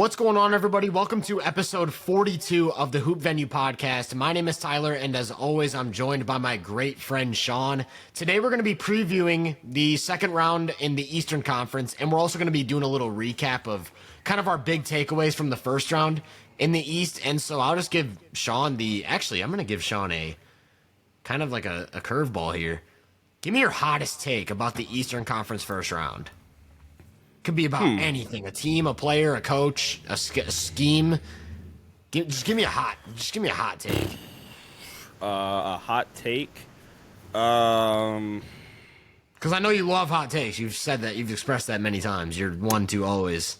What's going on, everybody? Welcome to episode 42 of the Hoop Venue podcast. My name is Tyler, and as always, I'm joined by my great friend Sean. Today, we're going to be previewing the second round in the Eastern Conference, and we're also going to be doing a little recap of kind of our big takeaways from the first round in the East. And so I'll just give Sean I'm going to give Sean a kind of like a curveball here. Give me your hottest take about the Eastern Conference first round. Could be about anything: a team, a player, a coach, a scheme. Just give me a hot take. A hot take. Because I know you love hot takes. You've said that. You've expressed that many times. You're one to always.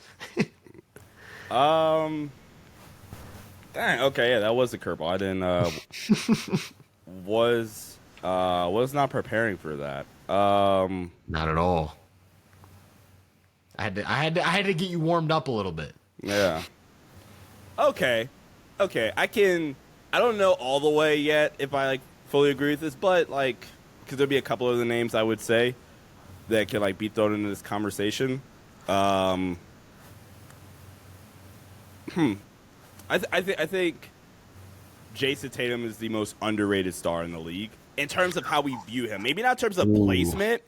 Dang. Okay, yeah, that was a curveball. I didn't. Was not preparing for that. Not at all. I had to get you warmed up a little bit. Yeah. Okay. I don't know all the way yet if I fully agree with this, but because there'll be a couple of the names I would say that can be thrown into this conversation. I think Jayson Tatum is the most underrated star in the league in terms of how we view him. Maybe not in terms of placement.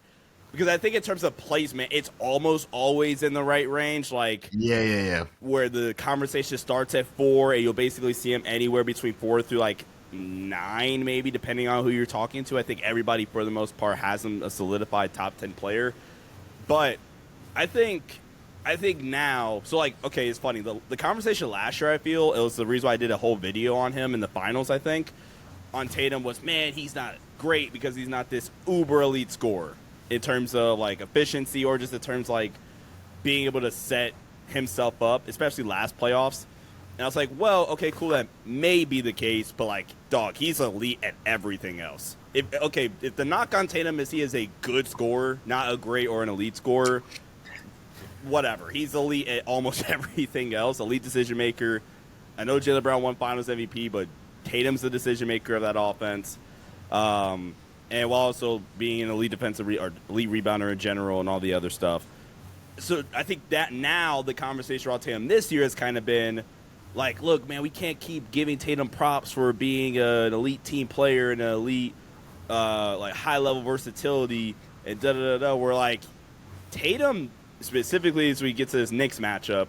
Because I think in terms of placement, it's almost always in the right range. Yeah. Where the conversation starts at 4, and you'll basically see him anywhere between 4 through 9, maybe, depending on who you're talking to. I think everybody, for the most part, has him a solidified top 10 player. But I think now, okay, it's funny. The conversation last year, I feel, it was the reason why I did a whole video on him in the finals, I think, on Tatum was, man, he's not great because he's not this uber elite scorer. In terms of efficiency or just in terms being able to set himself up, especially last playoffs. And I was like, well, okay, cool, that may be the case, but dog, he's elite at everything else. If the knock on Tatum is he is a good scorer, not a great or an elite scorer, whatever. He's elite at almost everything else. Elite decision maker. I know Jaylen Brown won Finals MVP, but Tatum's the decision maker of that offense. And while also being an elite defensive or elite rebounder in general and all the other stuff. So I think that now the conversation around Tatum this year has kind of been look, man, we can't keep giving Tatum props for being an elite team player and an elite high-level versatility and da-da-da-da. We're Tatum, specifically as we get to this Knicks matchup,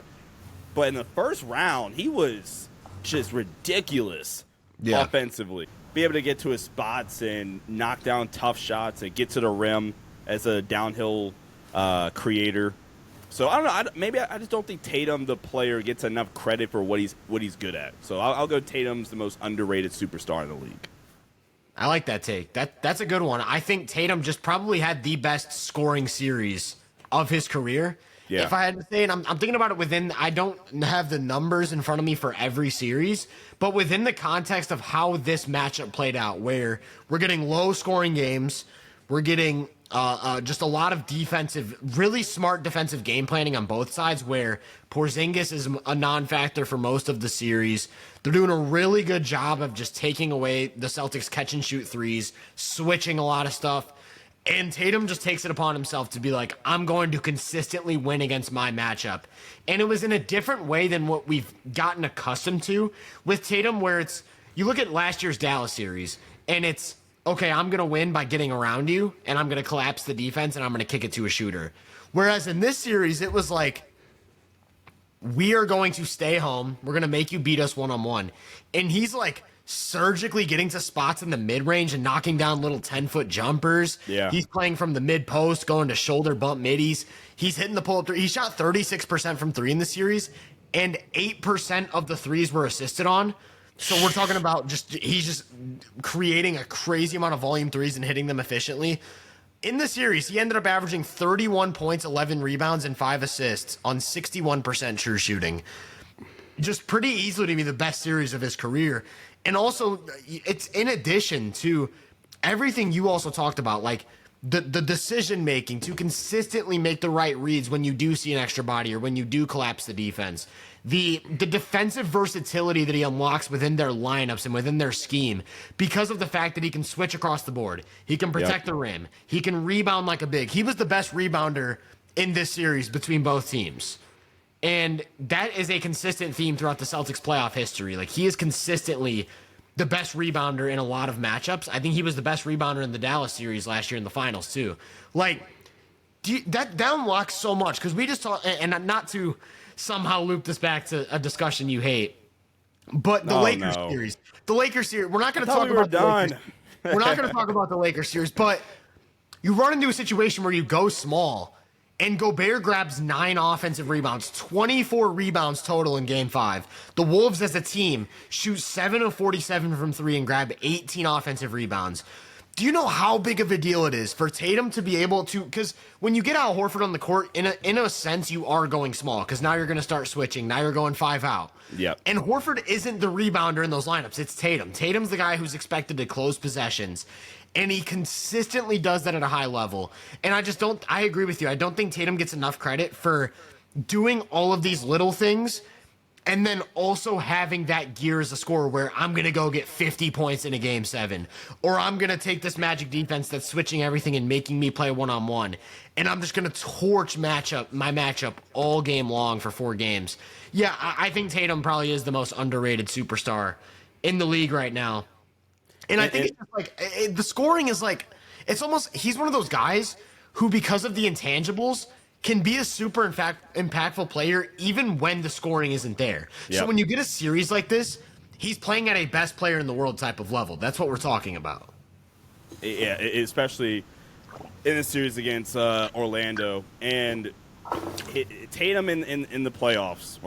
but in the first round, he was just ridiculous offensively. Be able to get to his spots and knock down tough shots and get to the rim as a downhill creator. So I don't know. Maybe I just don't think Tatum, the player, gets enough credit for what he's good at. So I'll go Tatum's the most underrated superstar in the league. I like that take. That's a good one. I think Tatum just probably had the best scoring series of his career. Yeah. If I had to say, and I'm thinking about it I don't have the numbers in front of me for every series, but within the context of how this matchup played out, where we're getting low scoring games, we're getting just a lot of really smart defensive game planning on both sides, where Porzingis is a non-factor for most of the series. They're doing a really good job of just taking away the Celtics catch and shoot threes, switching a lot of stuff. And Tatum just takes it upon himself to be I'm going to consistently win against my matchup. And it was in a different way than what we've gotten accustomed to with Tatum, where you look at last year's Dallas series, and it's, okay, I'm going to win by getting around you, and I'm going to collapse the defense, and I'm going to kick it to a shooter. Whereas in this series, it was we are going to stay home. We're going to make you beat us one-on-one. And he's surgically getting to spots in the mid-range and knocking down little 10-foot jumpers. Yeah. He's playing from the mid-post, going to shoulder bump middies. He's hitting the pull-up three. He shot 36% from three in the series, and 8% of the threes were assisted on. So we're talking about he's just creating a crazy amount of volume threes and hitting them efficiently. In the series, he ended up averaging 31 points, 11 rebounds, and 5 assists on 61% true shooting. Just pretty easily to be the best series of his career. And also, it's in addition to everything you also talked about, the decision-making to consistently make the right reads when you do see an extra body or when you do collapse the defense. The defensive versatility that he unlocks within their lineups and within their scheme because of the fact that he can switch across the board. He can protect the rim. He can rebound like a big. He was the best rebounder in this series between both teams. And that is a consistent theme throughout the Celtics playoff history. Like, he is consistently the best rebounder in a lot of matchups. I think he was the best rebounder in the Dallas series last year in the finals, too. Like, that unlocks so much, because we just talked, and not to somehow loop this back to a discussion you hate, but the Lakers series. The Lakers series, we're not going to talk about the Lakers. We're not going to talk about the Lakers series, but you run into a situation where you go small, and Gobert grabs 9 offensive rebounds, 24 rebounds total in Game 5. The Wolves as a team shoot 7 of 47 from 3 and grab 18 offensive rebounds. Do you know how big of a deal it is for Tatum to be able to, because when you get Al Horford on the court, in a sense, you are going small, because now you're going to start switching. Now you're going 5 out. Yep. And Horford isn't the rebounder in those lineups. It's Tatum. Tatum's the guy who's expected to close possessions. And he consistently does that at a high level. And I agree with you. I don't think Tatum gets enough credit for doing all of these little things and then also having that gear as a scorer where I'm going to go get 50 points in a Game 7. Or I'm going to take this Magic defense that's switching everything and making me play one-on-one. And I'm just going to torch my matchup all game long for 4 games. Yeah, I think Tatum probably is the most underrated superstar in the league right now. And I think it's just like the scoring is like, it's almost, he's one of those guys who, because of the intangibles, can be a super impactful player even when the scoring isn't there. Yep. So when you get a series like this, he's playing at a best player in the world type of level. That's what we're talking about. Yeah, especially in the series against Orlando. And Tatum in the playoffs,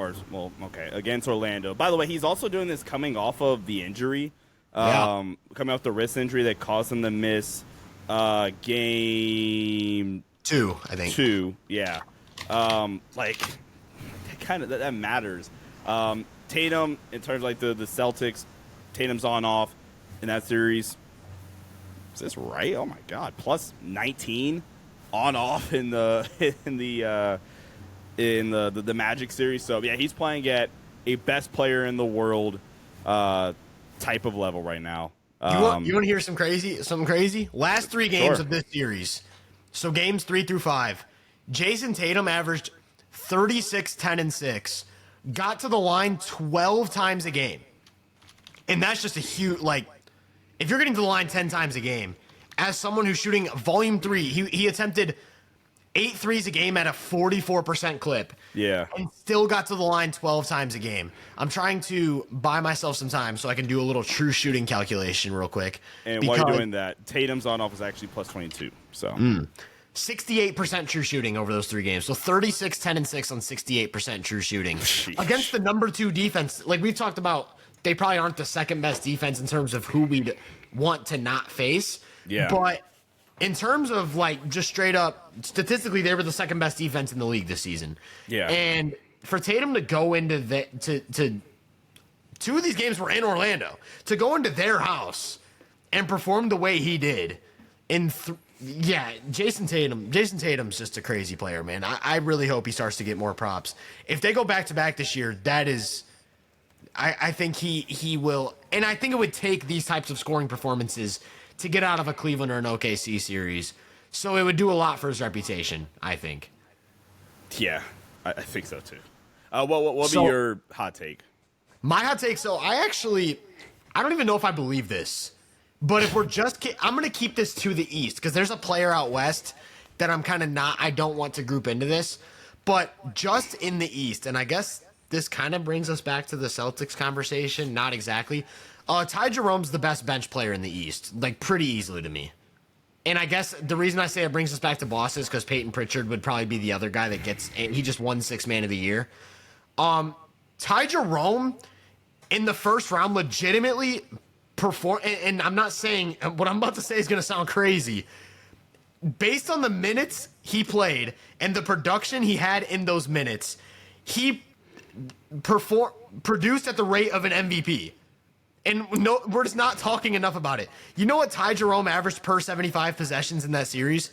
against Orlando. By the way, he's also doing this coming off of the injury. Coming off the wrist injury that caused him to miss game 2, I think. 2, yeah. That matters. Tatum, in terms of like the Celtics, Tatum's on off in that series. Is this right? Oh my God, plus 19 on off in the Magic series. So yeah, he's playing at a best player in the world type of level right now. You want to hear something crazy? Last 3 games of this series, so games 3 through 5, Jayson Tatum averaged 36, 10, and 6, got to the line 12 times a game. And that's just a huge, if you're getting to the line 10 times a game, as someone who's shooting volume 3, he attempted 8 threes a game at a 44% clip. Yeah. And still got to the line 12 times a game. I'm trying to buy myself some time so I can do a little true shooting calculation real quick. And while you're doing that, Tatum's on off is actually plus 22. So 68% true shooting over those 3 games. So 36, 10, and 6 on 68% true shooting. Sheesh. Against the number 2 defense. Like we've talked about, they probably aren't the second best defense in terms of who we'd want to not face. Yeah. But in terms of just straight up, statistically, they were the second best defense in the league this season. Yeah. And for Tatum to go into to 2 of these games were in Orlando, to go into their house and perform the way he did Jayson Tatum's just a crazy player, man. I really hope he starts to get more props. If they go back to back this year, that is, I think he will, and I think it would take these types of scoring performances to get out of a Cleveland or an OKC series. So it would do a lot for his reputation, I think. Yeah, I think so too. What would be your hot take? My hot take, I don't even know if I believe this, but if we're I'm going to keep this to the East, because there's a player out West that I'm kind of I don't want to group into this, but just in the East, and I guess this kind of brings us back to the Celtics conversation, not exactly. Ty Jerome's the best bench player in the East, pretty easily to me. And I guess the reason I say it brings us back to Boston is because Peyton Pritchard would probably be the other guy that he just won 6th Man of the Year. Ty Jerome in the first round legitimately performed, and I'm not saying, what I'm about to say is going to sound crazy. Based on the minutes he played and the production he had in those minutes, he produced at the rate of an MVP. And no, we're just not talking enough about it. You know what Ty Jerome averaged per 75 possessions in that series?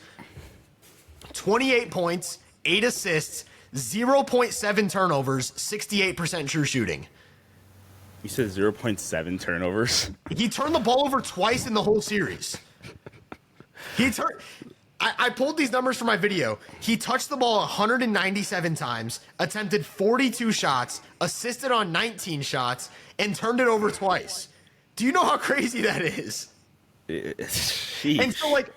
28 points, 8 assists, 0.7 turnovers, 68% true shooting. You said 0.7 turnovers? He turned the ball over twice in the whole series. I pulled these numbers for my video. He touched the ball 197 times, attempted 42 shots, assisted on 19 shots, and turned it over twice. Do you know how crazy that is? And so, like,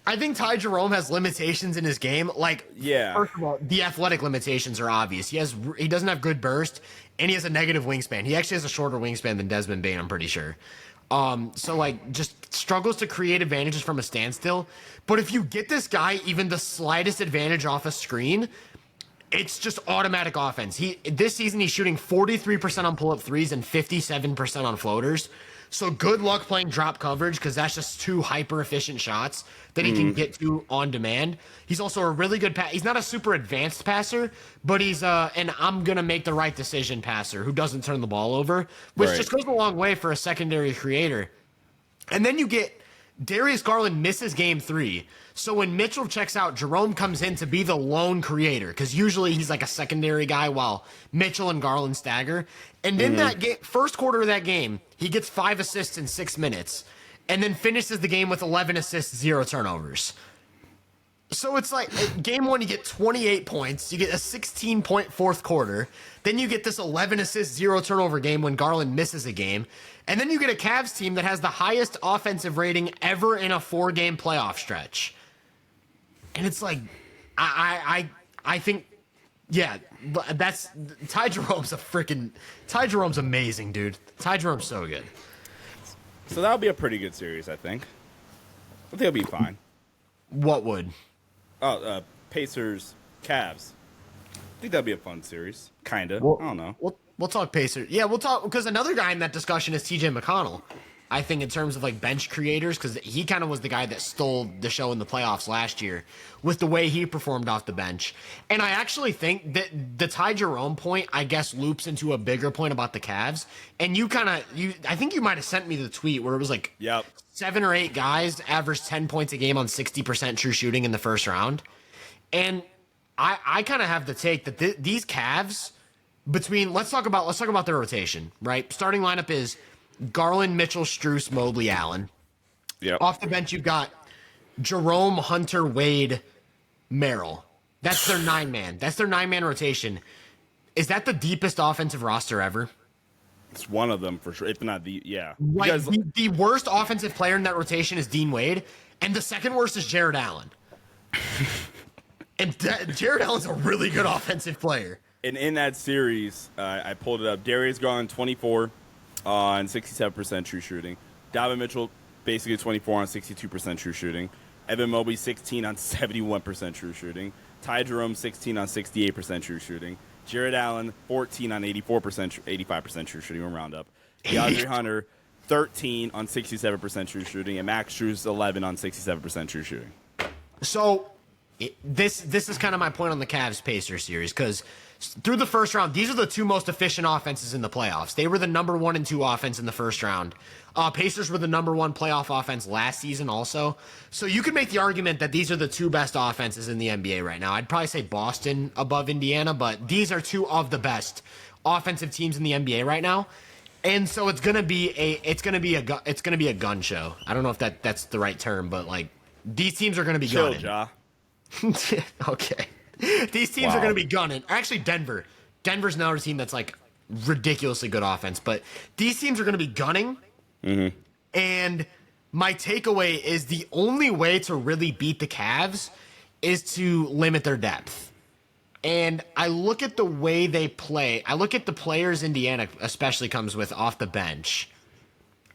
I think Ty Jerome has limitations in his game. Like, first of all, the athletic limitations are obvious. He doesn't have good burst, and he has a negative wingspan. He actually has a shorter wingspan than Desmond Bane, I'm pretty sure. So, like, just struggles to create advantages from a standstill. But if you get this guy even the slightest advantage off a screen, it's just automatic offense. This season, he's shooting 43% on pull-up threes and 57% on floaters. So good luck playing drop coverage because that's just two hyper-efficient shots that he can get to on demand. He's also a really good He's not a super advanced passer, but he's an I'm going to make the right decision passer who doesn't turn the ball over, which just goes a long way for a secondary creator. And then you get Darius Garland misses game 3. So when Mitchell checks out, Jerome comes in to be the lone creator because usually he's like a secondary guy while Mitchell and Garland stagger. And in that first quarter of that game, he gets 5 assists in 6 minutes and then finishes the game with 11 assists, 0 turnovers. So it's like game 1, you get 28 points. You get a 16-point fourth quarter. Then you get this 11 assist, 0 turnover game when Garland misses a game. And then you get a Cavs team that has the highest offensive rating ever in a 4-game playoff stretch. And it's like, I think, that's Ty Jerome's Ty Jerome's amazing, dude. Ty Jerome's so good. So that'll be a pretty good series, I think. I think it'll be fine. What would? Pacers, Cavs. I think that'd be a fun series. Kinda. I don't know. We'll talk Pacers. Yeah, we'll talk because another guy in that discussion is TJ McConnell. I think in terms of like bench creators, because he kind of was the guy that stole the show in the playoffs last year with the way he performed off the bench. And I actually think that the Ty Jerome point, I guess, loops into a bigger point about the Cavs. And I think you might have sent me the tweet where it was like 7 or 8 guys averaged 10 points a game on 60% true shooting in the first round. And I kind of have the take that these Cavs let's talk about their rotation, right? Starting lineup is Garland, Mitchell, Strus, Mobley, Allen. Yep. Off the bench, you've got Jerome, Hunter, Wade, Merrill. That's their 9-man. That's their 9-man rotation. Is that the deepest offensive roster ever? It's one of them for sure, if not the, yeah. Right. The worst offensive player in that rotation is Dean Wade, and the second worst is Jared Allen. And Jared Allen's a really good offensive player. And in that series, I pulled it up. Darius Garland, 24 on 67% true shooting. Donovan Mitchell, basically 24 on 62% true shooting. Evan Mobley, 16 on 71% true shooting. Ty Jerome, 16 on 68% true shooting. Jared Allen, 14 on 85% true shooting. We'll round up. DeAndre Hunter, 13 on 67% true shooting. And Max Strus, 11 on 67% true shooting. So this is kind of my point on the Cavs Pacers series, because through the first round, these are the 2 most efficient offenses in the playoffs. They were the number 1 and 2 offense in the first round. Pacers were the number 1 playoff offense last season also. So you could make the argument that these are the 2 best offenses in the NBA right now. I'd probably say Boston above Indiana, but these are 2 of the best offensive teams in the NBA right now. And so it's gonna be a gun show. I don't know if that's the right term, but like these teams are gonna be gunning. Ja. Okay. These teams are going to be gunning. Actually, Denver. Denver's another team that's like ridiculously good offense, but these teams are going to be gunning. Mm-hmm. And my takeaway is the only way to really beat the Cavs is to limit their depth. And I look at the way they play. I look at the players Indiana especially comes with off the bench.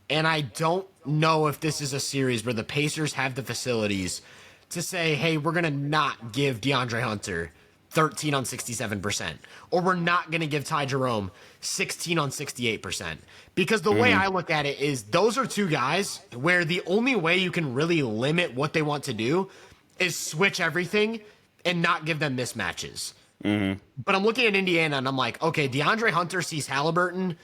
And I don't know if this is a series where the Pacers have the facilities to say, hey, we're going to not give DeAndre Hunter 13 on 67%, or we're not going to give Ty Jerome 16 on 68%. Because the way I look at it is those are 2 guys where the only way you can really limit what they want to do is switch everything and not give them mismatches. But I'm looking at Indiana and I'm like, okay, DeAndre Hunter sees Halliburton,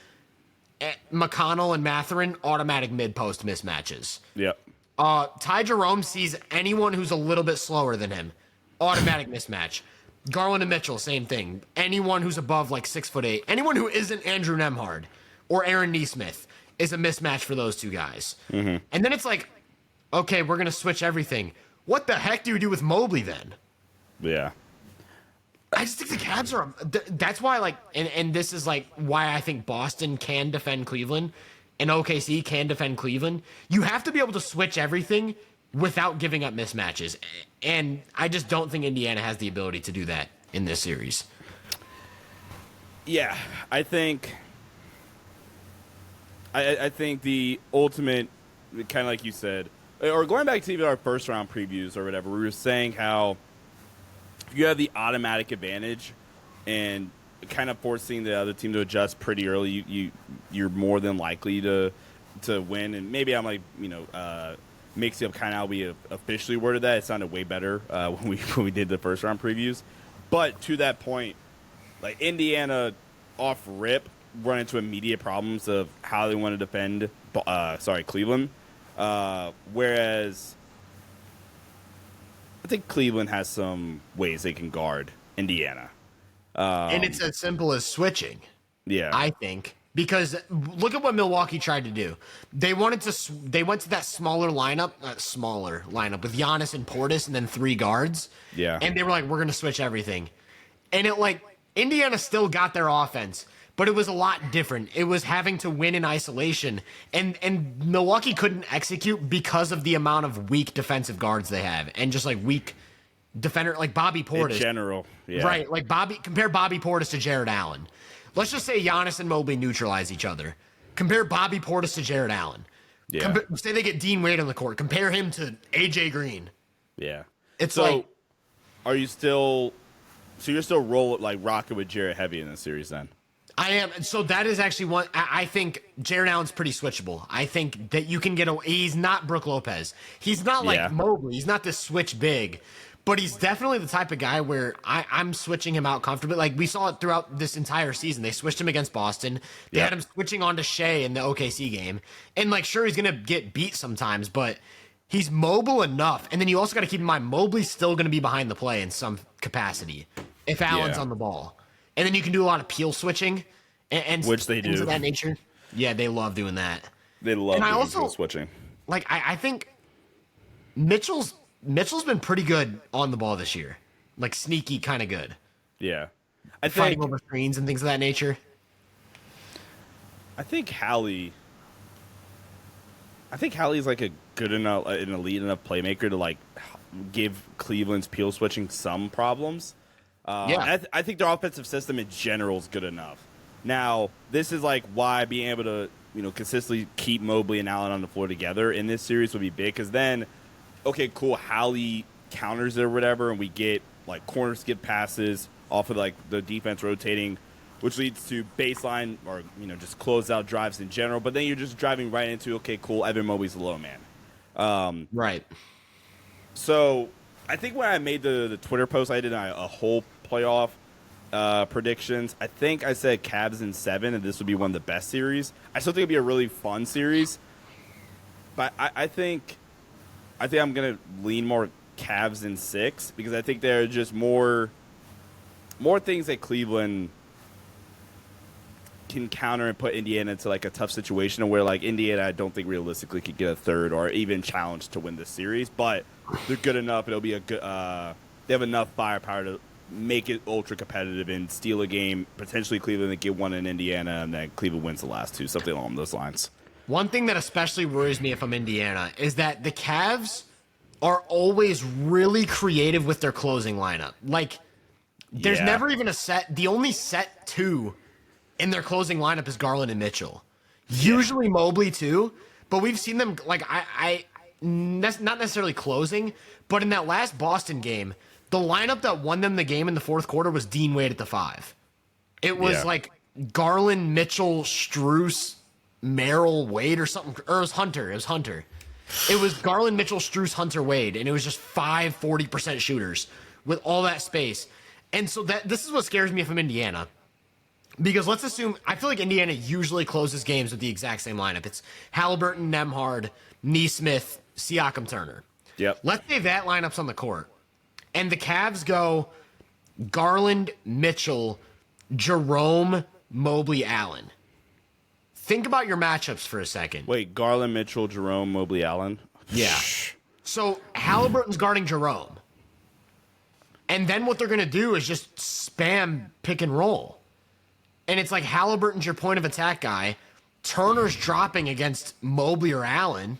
McConnell, and Mathurin, automatic mid-post mismatches. Yep. Ty Jerome sees anyone who's a little bit slower than him, automatic mismatch. Garland and Mitchell, same thing. Anyone who's above like 6'8", anyone who isn't Andrew Nembhard or Aaron Nesmith is a mismatch for those 2 guys. And then it's like, okay, we're gonna switch everything. what the heck do you do with Mobley then? Yeah. I just think the Cavs are. That's why, like, and this is like why I think Boston can defend Cleveland, and OKC can defend Cleveland. You have to be able to switch everything without giving up mismatches, and I just don't think Indiana has the ability to do that in this series. Yeah, I think. I think the ultimate, kind of like you said, or going back to even our first round previews or whatever, we were saying how if you have the automatic advantage and kind of forcing the other team to adjust pretty early, you're more than likely to win. And maybe I'm like, mixing up kind of how we officially worded that. It sounded way better when we did the first round previews. But to that point, like Indiana off rip run into immediate problems of how they want to defend Cleveland. Whereas I think Cleveland has some ways they can guard Indiana. And it's as simple as switching. Yeah. I think. Because look at what Milwaukee tried to do. They went to that smaller lineup with Giannis and Portis and then 3 guards. Yeah. And they were like, we're going to switch everything. And Indiana still got their offense, but it was a lot different. It was having to win in isolation, and Milwaukee couldn't execute because of the amount of weak defensive guards they have, and just like weak defender, like Bobby Portis. In general, yeah. Right, like compare Bobby Portis to Jared Allen. Let's just say Giannis and Mobley neutralize each other. Compare Bobby Portis to Jared Allen. Yeah. Say they get Dean Wade on the court. Compare him to AJ Green. Yeah. It's so, like, are you still? So you're still rocking with Jarrett heavy in this series then? I am. So that is actually one. I think Jared Allen's pretty switchable. I think that you can get he's not Brook Lopez. He's not like Mobley. He's not this switch big, but he's definitely the type of guy where I'm switching him out comfortably. Like we saw it throughout this entire season. They switched him against Boston. They had him switching on to Shea in the OKC game. And like, sure, he's going to get beat sometimes, but he's mobile enough. And then you also got to keep in mind, Mobley's still going to be behind the play in some capacity if Allen's on the ball. And then you can do a lot of peel switching, and which they do of that nature. Yeah, they love doing that. They love doing peel switching. Like I think Mitchell's been pretty good on the ball this year, like sneaky kind of good. Yeah, fighting over screens and things of that nature. I think Hallie's like an elite enough playmaker to like give Cleveland's peel switching some problems. I think their offensive system in general is good enough. Now, this is like why being able to, consistently keep Mobley and Allen on the floor together in this series would be big. Because then, okay, cool, Hallie counters it or whatever, and we get like corner skip passes off of like the defense rotating, which leads to baseline or just close out drives in general. But then you're just driving right into, okay, cool, Evan Mobley's the low man. Right. So I think when I made the Twitter post, I did a whole playoff predictions. I think I said Cavs in 7, and this would be one of the best series. I still think it'd be a really fun series, but I think I'm gonna lean more Cavs in 6 because I think there are just more things that Cleveland can counter and put Indiana into like a tough situation where like Indiana I don't think realistically could get a third or even challenge to win this series, but they're good enough. It'll be a good. They have enough firepower to make it ultra competitive and steal a game, potentially Cleveland, and get one in Indiana, and then Cleveland wins the last 2, something along those lines. One thing that especially worries me if I'm Indiana is that the Cavs are always really creative with their closing lineup. Like, there's never even a set. The only set 2 in their closing lineup is Garland and Mitchell. Usually Mobley too, but we've seen them like not necessarily closing, but in that last Boston game, the lineup that won them the game in the fourth quarter was Dean Wade at the 5. It was like Garland, Mitchell, Strus, Merrill, Wade or something. Or it was Hunter. It was Garland, Mitchell, Strus, Hunter, Wade. And it was just 5 40% shooters with all that space. And so this is what scares me if I'm Indiana. Because let's assume, I feel like Indiana usually closes games with the exact same lineup. It's Halliburton, Nembhard, Nesmith, Siakam, Turner. Yep. Let's say that lineup's on the court. And the Cavs go Garland, Mitchell, Jerome, Mobley, Allen. Think about your matchups for a second. Wait, Garland, Mitchell, Jerome, Mobley, Allen? Yeah. So Halliburton's guarding Jerome. And then what they're going to do is just spam pick and roll. And it's like Halliburton's your point of attack guy. Turner's dropping against Mobley or Allen.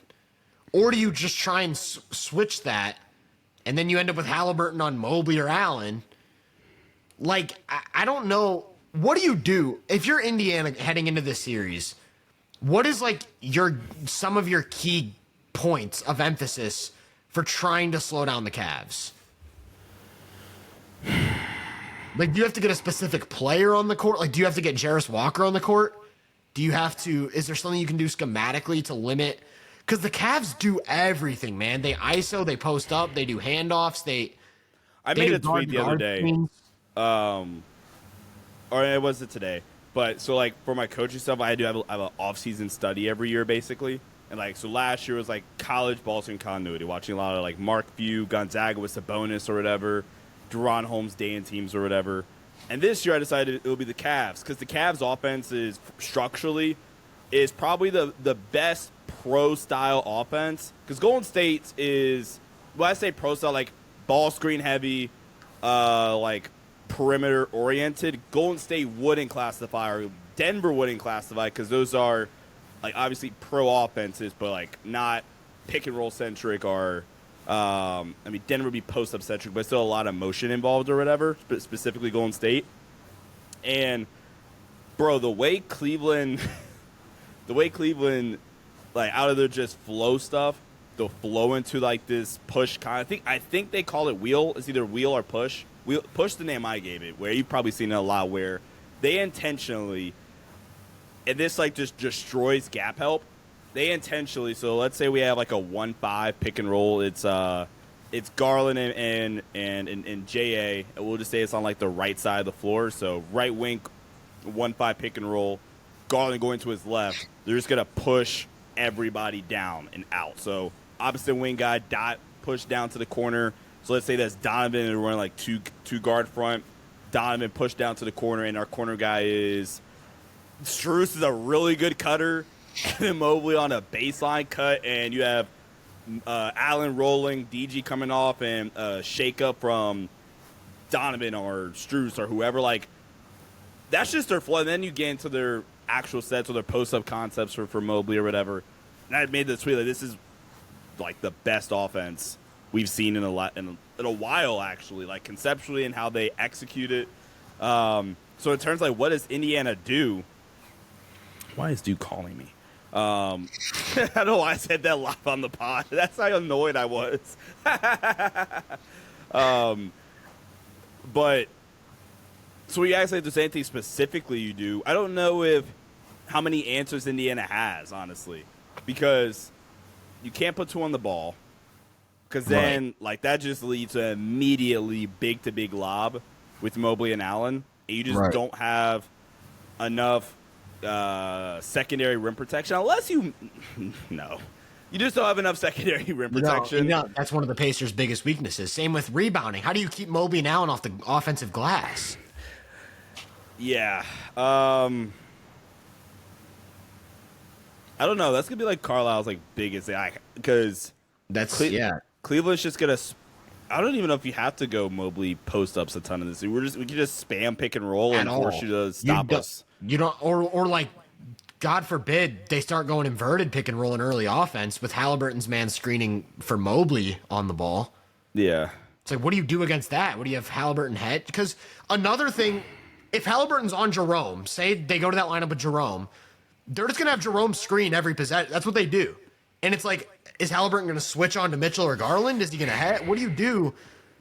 Or do you just try and switch that, and then you end up with Halliburton on Mobley or Allen? Like, I don't know. What do you do if you're Indiana heading into this series? What is like some of your key points of emphasis for trying to slow down the Cavs? Like, do you have to get a specific player on the court? Like, do you have to get Jarris Walker on the court? Do you have to? Is there something you can do schematically to limit? Because the Cavs do everything, man. They ISO, they post up, they do handoffs. I made a tweet the other day. Or it was it today? But so like for my coaching stuff, I have an off-season study every year basically. And like so last year was like college ball team continuity, watching a lot of like Mark Few, Gonzaga with Sabonis or whatever, Deron Holmes day in teams or whatever. And this year I decided it would be the Cavs because the Cavs offense is structurally is probably the best pro style offense because Golden State is, when I say pro style, like ball screen heavy, like perimeter oriented. Golden State wouldn't classify, or Denver wouldn't classify because those are like obviously pro offenses, but like not pick and roll centric or I mean Denver would be post up centric, but still a lot of motion involved or whatever. Specifically Golden State, and bro, the way Cleveland like out of their just flow stuff, they'll flow into like this push kind. I think they call it wheel. It's either wheel or push. Push the name I gave it, where you've probably seen it a lot, where they intentionally, and this like just destroys gap help. They intentionally, so let's say we have like a 1-5 pick and roll. It's Garland and JA, and we'll just say it's on like the right side of the floor. So right wing 1-5 pick and roll, Garland going to his left. They're just gonna push everybody down and out. So opposite wing guy push down to the corner. So let's say that's Donovan and we're running like two guard front. Donovan push down to the corner, and our corner guy is Strus is a really good cutter, and then Mobley on a baseline cut, and you have Allen rolling, DG coming off, and shake up from Donovan or Strus or whoever. Like that's just their flow. And then you get into their actual sets or their post up concepts for Mobley or whatever. And I made the tweet like this is like the best offense we've seen in a while, actually, like conceptually and how they execute it. So in terms of like what does Indiana do? Why is Duke calling me? I don't know why I said that live on the pod. That's how annoyed I was. But so we asked if there's anything specifically you do. I don't know how many answers Indiana has, honestly, because you can't put two on the ball. Because then, like, that just leads to immediately big-to-big lob with Mobley and Allen. And you just don't have enough secondary rim protection. Unless you – no. You just don't have enough secondary rim protection. No, that's one of the Pacers' biggest weaknesses. Same with rebounding. How do you keep Mobley and Allen off the offensive glass? Yeah. I don't know. That's going to be, like, Carlisle's, like, biggest thing. Because – That's Cleveland's just gonna. I don't even know if you have to go Mobley post ups a ton of this. We can just spam pick and roll and force you to stop us. You don't, or like, God forbid they start going inverted pick and roll in early offense with Halliburton's man screening for Mobley on the ball. Yeah, it's like, what do you do against that? What do you have Halliburton head? Because another thing, if Halliburton's on Jerome, say they go to that lineup with Jerome, they're just gonna have Jerome screen every possession. That's what they do, and it's like. Is Halliburton going to switch on to Mitchell or Garland? Is he going to head? What do you do?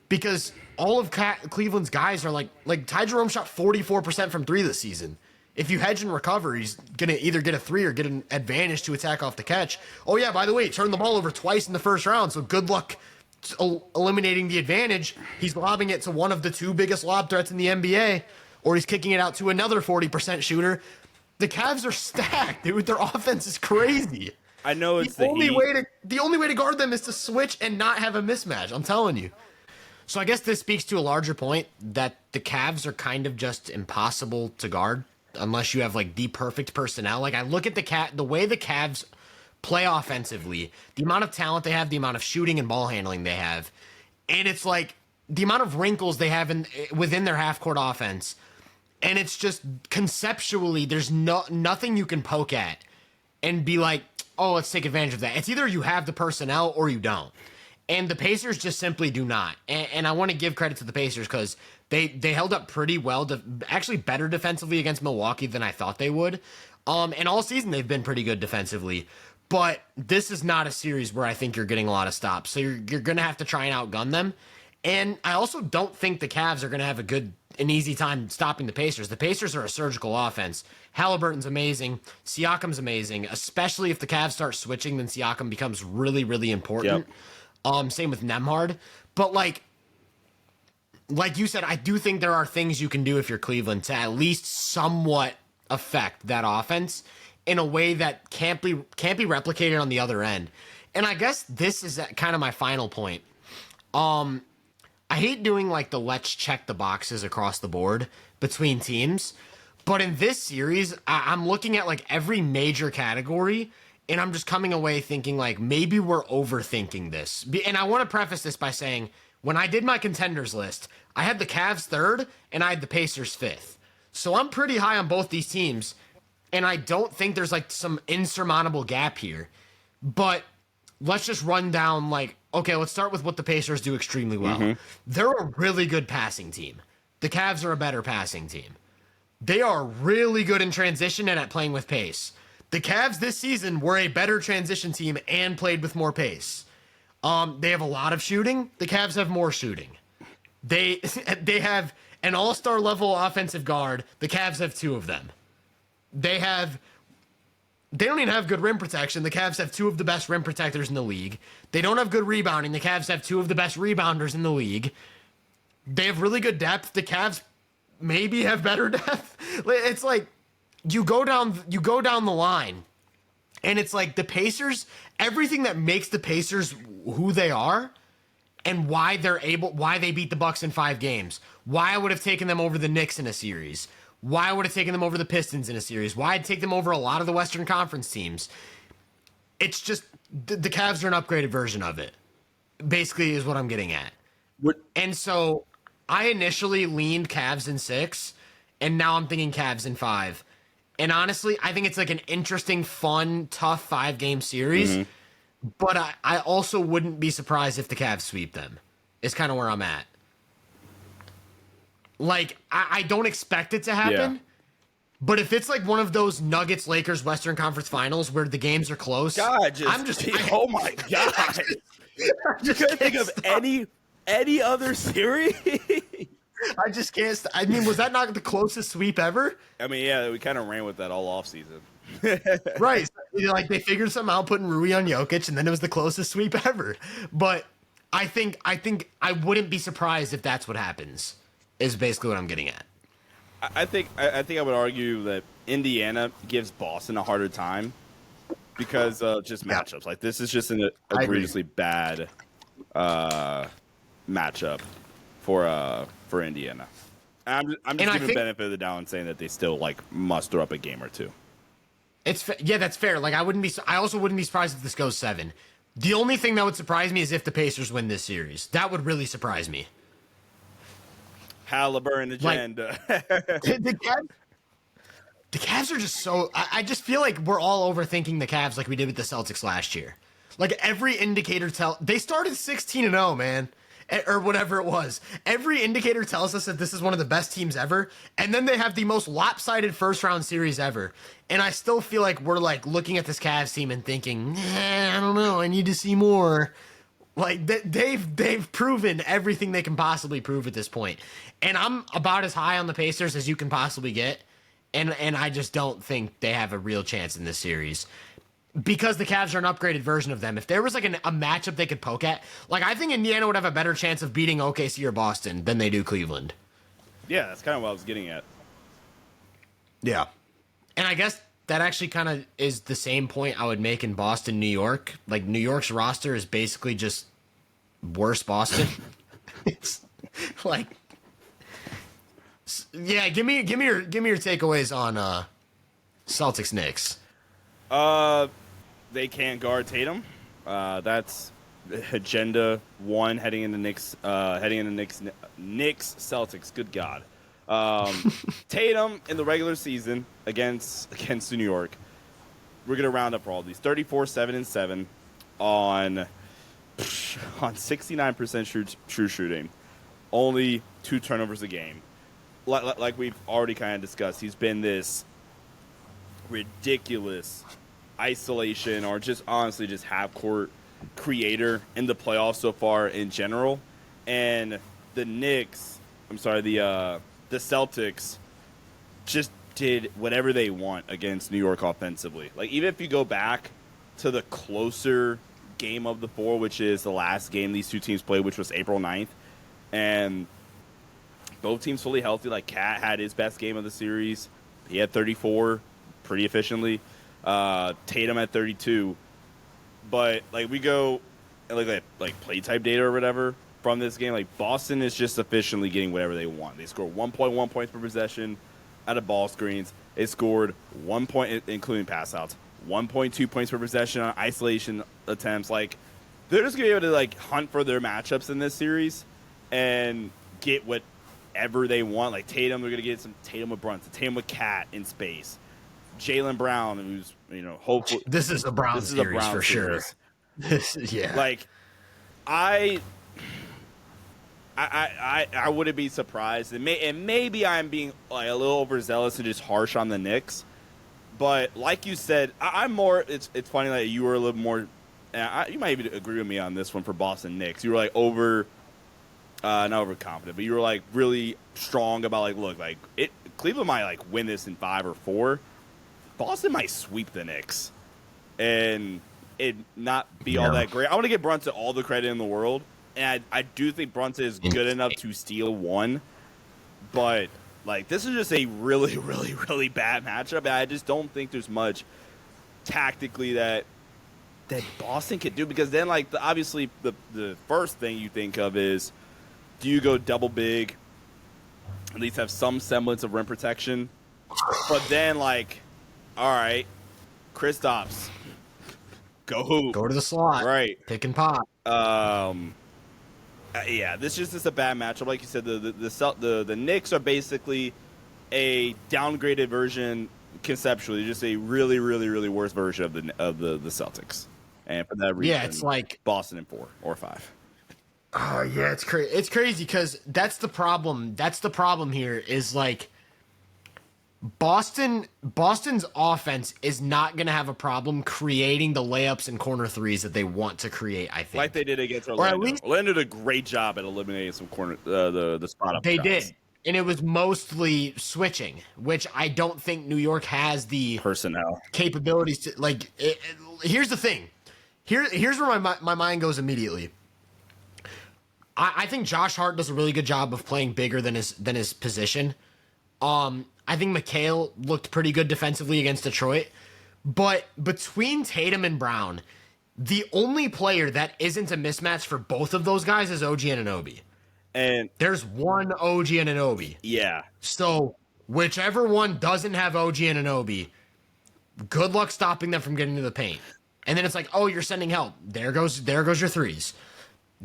Because all of Cleveland's guys are like Ty Jerome shot 44% from three this season. If you hedge and recover, he's going to either get a three or get an advantage to attack off the catch. Oh, yeah, by the way, he turned the ball over twice in the first round, so good luck eliminating the advantage. He's lobbing it to one of the two biggest lob threats in the NBA, or he's kicking it out to another 40% shooter. The Cavs are stacked, dude. Their offense is crazy. I know it's the only way to guard them is to switch and not have a mismatch. I'm telling you. So I guess this speaks to a larger point that the Cavs are kind of just impossible to guard unless you have like the perfect personnel. Like I look at the way the Cavs play offensively, the amount of talent they have, the amount of shooting and ball handling they have, and it's like the amount of wrinkles they have within their half court offense. And it's just conceptually, there's nothing you can poke at and be like, oh, let's take advantage of that. It's either you have the personnel or you don't. And the Pacers just simply do not. And I want to give credit to the Pacers because they held up pretty well, actually better defensively against Milwaukee than I thought they would. And all season they've been pretty good defensively. But this is not a series where I think you're getting a lot of stops. So you're going to have to try and outgun them. And I also don't think the Cavs are going to have an easy time stopping the Pacers. The Pacers are a surgical offense. Halliburton's amazing. Siakam's amazing, especially if the Cavs start switching, then Siakam becomes really, really important. Yep. Same with Nembhard. But like you said, I do think there are things you can do if you're Cleveland to at least somewhat affect that offense in a way that can't be replicated on the other end. And I guess this is kind of my final point. I hate doing like the let's check the boxes across the board between teams, but in this series, I'm looking at like every major category and I'm just coming away thinking like maybe we're overthinking this. And I want to preface this by saying when I did my contenders list, I had the Cavs third and I had the Pacers fifth. So I'm pretty high on both these teams and I don't think there's like some insurmountable gap here, but let's just run down like, okay, let's start with what the Pacers do extremely well. Mm-hmm. They're a really good passing team. The Cavs are a better passing team. They are really good in transition and at playing with pace. The Cavs this season were a better transition team and played with more pace. They have a lot of shooting. The Cavs have more shooting. They have an all-star level offensive guard. The Cavs have two of them. They don't even have good rim protection. The Cavs have two of the best rim protectors in the league. They don't have good rebounding. The Cavs have two of the best rebounders in the league. They have really good depth. The Cavs maybe have better depth. It's like you go down the line and it's like the Pacers, everything that makes the Pacers who they are and why they beat the Bucks in 5 games. Why I would have taken them over the Knicks in a series. Why I would have taken them over the Pistons in a series. Why I'd take them over a lot of the Western Conference teams. It's just the Cavs are an upgraded version of it. Basically is what I'm getting at. And so I initially leaned Cavs in 6, and now I'm thinking Cavs in 5. And honestly, I think it's like an interesting, fun, tough 5-game series. Mm-hmm. But I also wouldn't be surprised if the Cavs sweep them. Is kind of where I'm at. Like, I don't expect it to happen. Yeah. But if it's like one of those Nuggets Lakers Western Conference Finals where the games are close, oh my god, you can't think of any other series. I just can't. I mean, was that not the closest sweep ever? I mean, yeah, we kind of ran with that all off season. Right, like they figured something out putting Rui on Jokic, and then it was the closest sweep ever. But I think I wouldn't be surprised if that's what happens. Is basically what I'm getting at. I think I would argue that Indiana gives Boston a harder time because of just matchups. Like this is just an egregiously bad matchup for Indiana. I'm just giving the benefit of the doubt and saying that they still like muster up a game or two. That's fair. Like I also wouldn't be surprised if this goes 7. The only thing that would surprise me is if the Pacers win this series. That would really surprise me. Halliburton agenda. The Cavs are just so. I just feel like we're all overthinking the Cavs like we did with the Celtics last year. Like every indicator they started 16-0, man, or whatever it was. Every indicator tells us that this is one of the best teams ever, and then they have the most lopsided first round series ever. And I still feel like we're like looking at this Cavs team and thinking, I don't know, I need to see more. Like they've proven everything they can possibly prove at this point. And I'm about as high on the Pacers as you can possibly get. And I just don't think they have a real chance in this series. Because the Cavs are an upgraded version of them. If there was like a matchup they could poke at, like I think Indiana would have a better chance of beating OKC or Boston than they do Cleveland. Yeah, that's kind of what I was getting at. Yeah. And I guess that actually kind of is the same point I would make in Boston, New York. Like New York's roster is basically just worse Boston. It's like, yeah. Give me your takeaways on Celtics Knicks. they can't guard Tatum. That's agenda one heading into Knicks. Knicks Celtics. Good God. Tatum in the regular season against New York. We're gonna round up for all these 34, 7, and 7 on 69% true shooting. Only 2 turnovers a game. Like we've already kind of discussed, he's been this ridiculous isolation or just honestly just half-court creator in the playoffs so far in general. And the Celtics just did whatever they want against New York offensively. Like, even if you go back to the closer game of the 4, which is the last game these two teams played, which was April 9th, and both teams fully healthy. Like, Cat had his best game of the series. He had 34 pretty efficiently. Tatum at 32. But, like, we go, like play type data or whatever from this game. Like, Boston is just efficiently getting whatever they want. They score 1.1 points per possession out of ball screens. They scored 1 point, including pass outs, 1.2 points per possession on isolation attempts. Like, they're just going to be able to, like, hunt for their matchups in this series and get whatever they want. Like, Tatum, they're going to get some Tatum with Brunson, Tatum with Cat in space. Jaylen Brown, who's, hopefully. This is a Brown series for sure. Yeah. Like, I wouldn't be surprised. And maybe I'm being like a little overzealous and just harsh on the Knicks. But like you said, I'm more. It's funny that you were a little more. You might even agree with me on this one for Boston Knicks. You were like not overconfident, but you were like really strong about like, look, like Cleveland might like win this in 5 or 4. Boston might sweep the Knicks, and it not be all that great. I want to give Brunson all the credit in the world, and I do think Brunson is good enough to steal one, but like this is just a really, really, really bad matchup, and I just don't think there's much tactically that Boston could do, because then like obviously the first thing you think of is, do you go double big, at least have some semblance of rim protection, but then like, all right, Kristaps, go to the slot, right? Pick and pop. Yeah, this is just a bad matchup. Like you said, the Knicks are basically a downgraded version conceptually, just a really, really, really worse version of the Celtics, and for that reason, it's like Boston in 4 or 5. Oh yeah, it's crazy. It's crazy because that's the problem. That's the problem here. Is like Boston's offense is not going to have a problem creating the layups and corner threes that they want to create, I think. Like they did against Orlando. Or at least, Orlando did a great job at eliminating some corner the spot up. They shots. did. And it was mostly switching, which I don't think New York has the personnel capabilities to like. Here's the thing. Here's where my mind goes immediately. I think Josh Hart does a really good job of playing bigger than his position. I think McHale looked pretty good defensively against Detroit. But between Tatum and Brown, the only player that isn't a mismatch for both of those guys is OG Anunoby. And there's one OG Anunoby. Yeah. So whichever one doesn't have OG Anunoby, good luck stopping them from getting to the paint. And then it's like, oh, you're sending help. There goes your threes.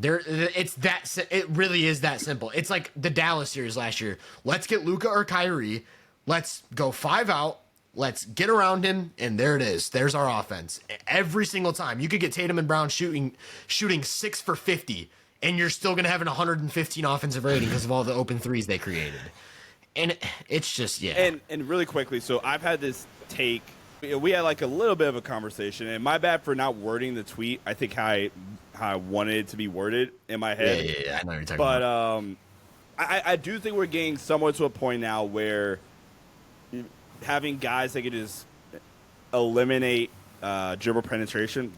It really is that simple. It's like the Dallas series last year. Let's get Luka or Kyrie. Let's go 5 out. Let's get around him, and there it is. There's our offense. Every single time. You could get Tatum and Brown shooting 6 for 50, and you're still going to have an 115 offensive rating because of all the open threes they created. And it's just, yeah. And really quickly, so I've had this take. We had like a little bit of a conversation, and my bad for not wording the tweet. I think how I wanted it to be worded in my head. Yeah, I know what you're talking about. But I do think we're getting somewhat to a point now where having guys that can just eliminate dribble penetration,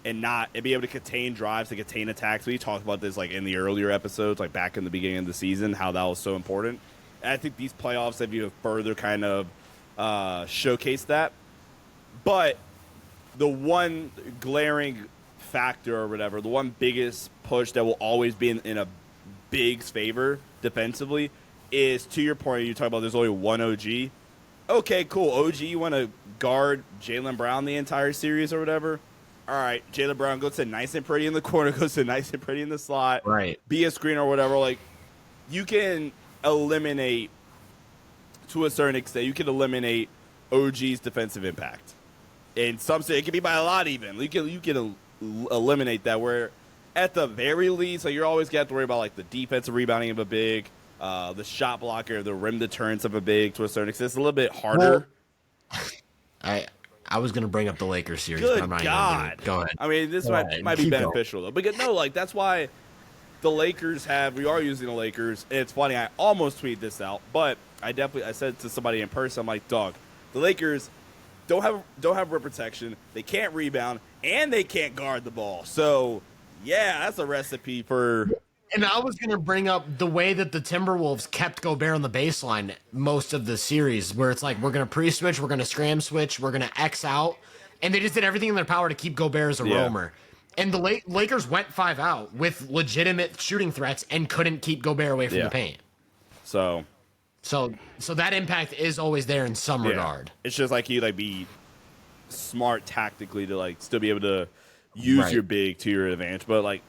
and be able to contain drives, to contain attacks. We talked about this like in the earlier episodes, like back in the beginning of the season, how that was so important. And I think these playoffs have even further kind of showcased that. But the one glaring factor or whatever, the one biggest push that will always be in a Big's favor defensively is, to your point, you talk about there's only one OG. Okay, cool. OG, you want to guard Jaylen Brown the entire series or whatever? All right, Jaylen Brown goes to nice and pretty in the corner, goes to nice and pretty in the slot, Right. be a screen or whatever. Like, you can eliminate, to a certain extent, you can eliminate OG's defensive impact. In some it can be by a lot even. You can eliminate that. Where at the very least, like you're always gonna have to worry about like the defensive rebounding of a big, the shot blocker, the rim deterrence of a big to a certain extent. It's a little bit harder. Well, I was gonna bring up the Lakers series, Good but I'm not God. even gonna. Go ahead. I mean, this might be beneficial though. Because no, like that's why the Lakers we are using the Lakers. And it's funny, I almost tweeted this out, but I said to somebody in person, I'm like, dog, the Lakers don't have rim protection, they can't rebound, and they can't guard the ball. So yeah, that's a recipe for. And I was going to bring up the way that the Timberwolves kept Gobert on the baseline most of the series, where it's like, we're going to pre-switch, we're going to scram switch, we're going to X out. And they just did everything in their power to keep Gobert as a roamer. And the Lakers went 5 out with legitimate shooting threats and couldn't keep Gobert away from the paint. So that impact is always there in some regard. It's just like you be smart tactically to like still be able to use your big to your advantage, but like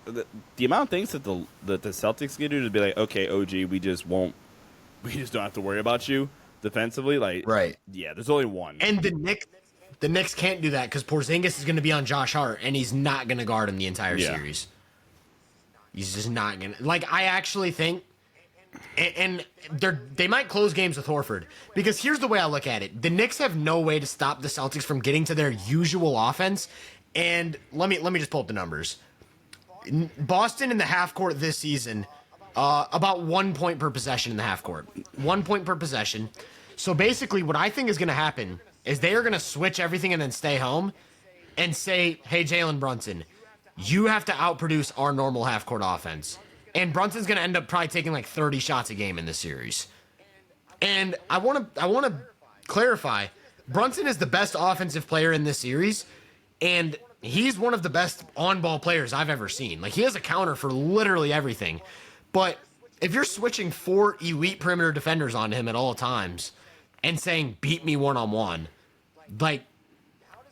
the amount of things that the Celtics can do to be like, okay, OG, we just don't have to worry about you defensively. Like, yeah, there's only one. And the Knicks can't do that because Porzingis is going to be on Josh Hart, and he's not going to guard him the entire series. He's just not going to. Like, I actually think, and they might close games with Horford, because here's the way I look at it: the Knicks have no way to stop the Celtics from getting to their usual offense. And let me just pull up the numbers. Boston in the half court this season, about 1 point per possession in the half court. 1 point per possession. So basically what I think is going to happen is they are going to switch everything and then stay home and say, hey, Jalen Brunson, you have to outproduce our normal half court offense. And Brunson's going to end up probably taking like 30 shots a game in this series. And I want to clarify, Brunson is the best offensive player in this series. And he's one of the best on-ball players I've ever seen. Like, he has a counter for literally everything. But if you're switching 4 elite perimeter defenders on him at all times and saying, beat me one-on-one, like,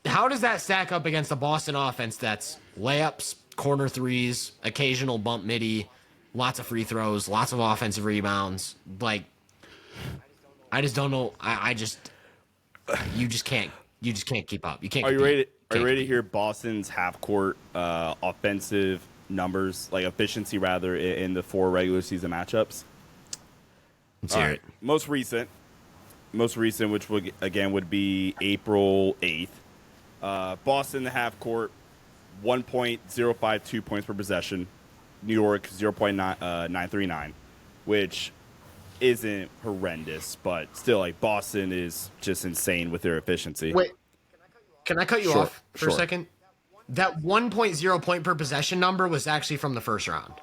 how does that stack up against a Boston offense that's layups, corner threes, occasional bump midi, lots of free throws, lots of offensive rebounds? Like, I just don't know. You just can't keep up. You can't. Are you ready to hear Boston's half-court offensive numbers, like efficiency rather, in the 4 regular season matchups? Let's hear it. Most recent, which would be April 8th. Boston, the half-court, 1.052 points per possession. New York, 0.939, which isn't horrendous, but still, like, Boston is just insane with their efficiency. Wait. Can I cut you off for a second? That 1.0 point per possession number was actually from the first round.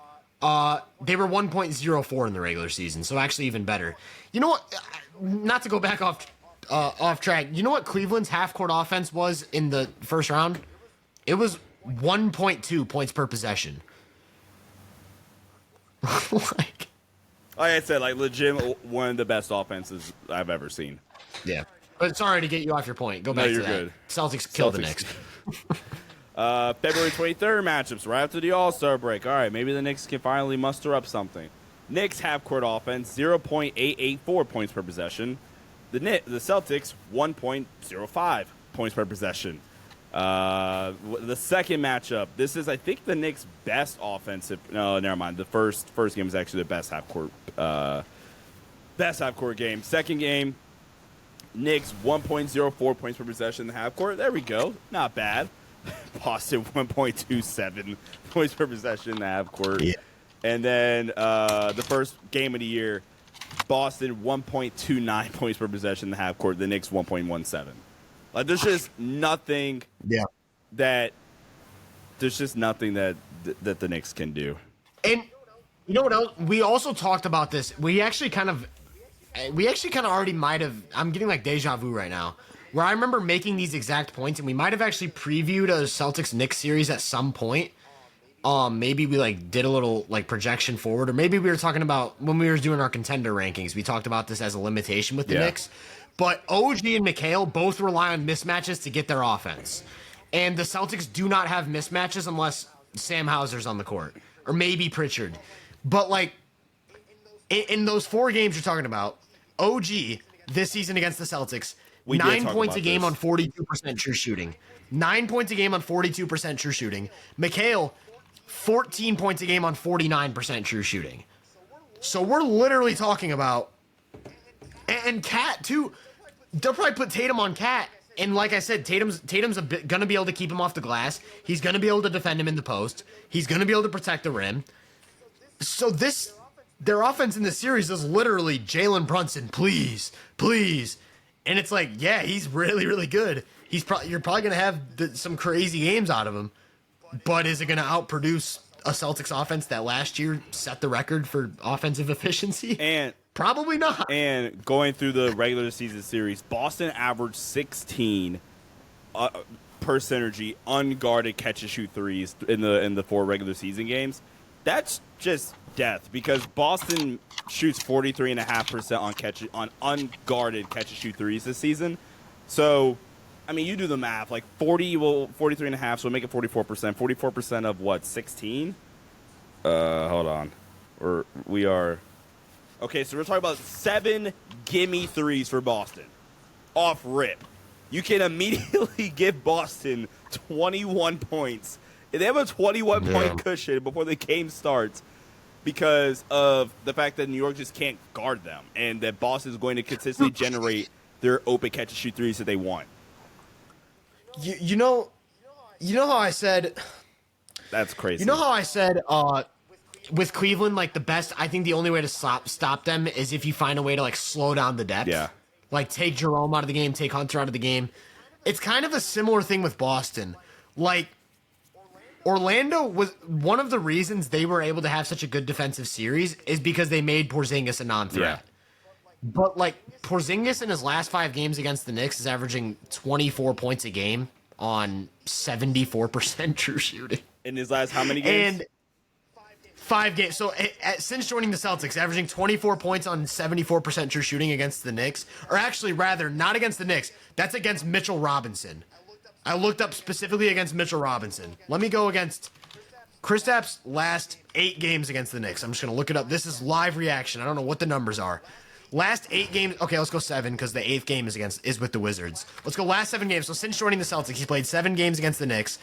They were 1.04 in the regular season, so actually even better. You know what? Not to go back off track. You know what Cleveland's half-court offense was in the first round? It was 1.2 points per possession. Like I said, like, legit one of the best offenses I've ever seen. Yeah. But sorry to get you off your point. Go back to that. Good. Celtics killed the Knicks. February 23rd matchups right after the All-Star break. All right, maybe the Knicks can finally muster up something. Knicks half-court offense, 0.884 points per possession. The Celtics, 1.05 points per possession. The second matchup, this is, I think, the Knicks' best offensive. No, never mind. The first game was actually the best half-court game. Second game, Knicks 1.04 points per possession in the half court. There we go. Not bad. Boston 1.27 points per possession in the half court. Yeah. And then the first game of the year, Boston 1.29 points per possession in the half court. The Knicks 1.17. Like, there's just nothing. Yeah. There's just nothing that the Knicks can do. And you know what else? We also talked about this. We actually kind of already might have. I'm getting like deja vu right now, where I remember making these exact points, and we might have actually previewed a Celtics-Knicks series at some point. Maybe we like did a little like projection forward, or maybe we were talking about when we were doing our contender rankings. We talked about this as a limitation with the Knicks. But OG and Mikhail both rely on mismatches to get their offense. And the Celtics do not have mismatches unless Sam Hauser's on the court. Or maybe Pritchard. But, like, in those 4 games you're talking about, OG, this season against the Celtics, 9 points a game on 42% true shooting. 9 points a game on 42% true shooting. Mikhail, 14 points a game on 49% true shooting. So we're literally talking about... And Cat, too. They'll probably put Tatum on Cat. And like I said, Tatum's going to be able to keep him off the glass. He's going to be able to defend him in the post. He's going to be able to protect the rim. So their offense in this series is literally Jalen Brunson, please, please. And it's like, yeah, he's really, really good. You're probably going to have some crazy games out of him. But is it going to outproduce a Celtics offense that last year set the record for offensive efficiency? And probably not. And going through the regular season series, Boston averaged 16 per synergy unguarded catch and shoot threes in the 4 regular season games. That's just death because Boston shoots 43.5% on unguarded catch and shoot threes this season. So, I mean, you do the math. Like 43.5, so make it 44%. 44% of what? 16? Hold on. We are. Okay, so we're talking about 7 gimme threes for Boston. Off rip. You can immediately give Boston 21 points. They have a 21-point cushion before the game starts because of the fact that New York just can't guard them and that Boston is going to consistently generate their open catch-and-shoot threes that they want. You know how I said... That's crazy. You know how I said... with Cleveland, like I think the only way to stop them is if you find a way to like slow down the depth. Yeah. Like take Jerome out of the game, take Hunter out of the game. It's kind of a similar thing with Boston. Like Orlando was one of the reasons they were able to have such a good defensive series is because they made Porzingis a non-threat. Yeah. But like Porzingis in his last 5 games against the Knicks is averaging 24 points a game on 74% true shooting. In his last how many games? And 5 games. So since joining the Celtics, averaging 24 points on 74% true shooting against the Knicks. Or actually, rather, not against the Knicks. That's against Mitchell Robinson. I looked up specifically against Mitchell Robinson. Let me go against Kristaps' last 8 games against the Knicks. I'm just going to look it up. This is live reaction. I don't know what the numbers are. Last 8 games. Okay, let's go 7 because the 8th game is with the Wizards. Let's go last 7 games. So since joining the Celtics, he's played 7 games against the Knicks.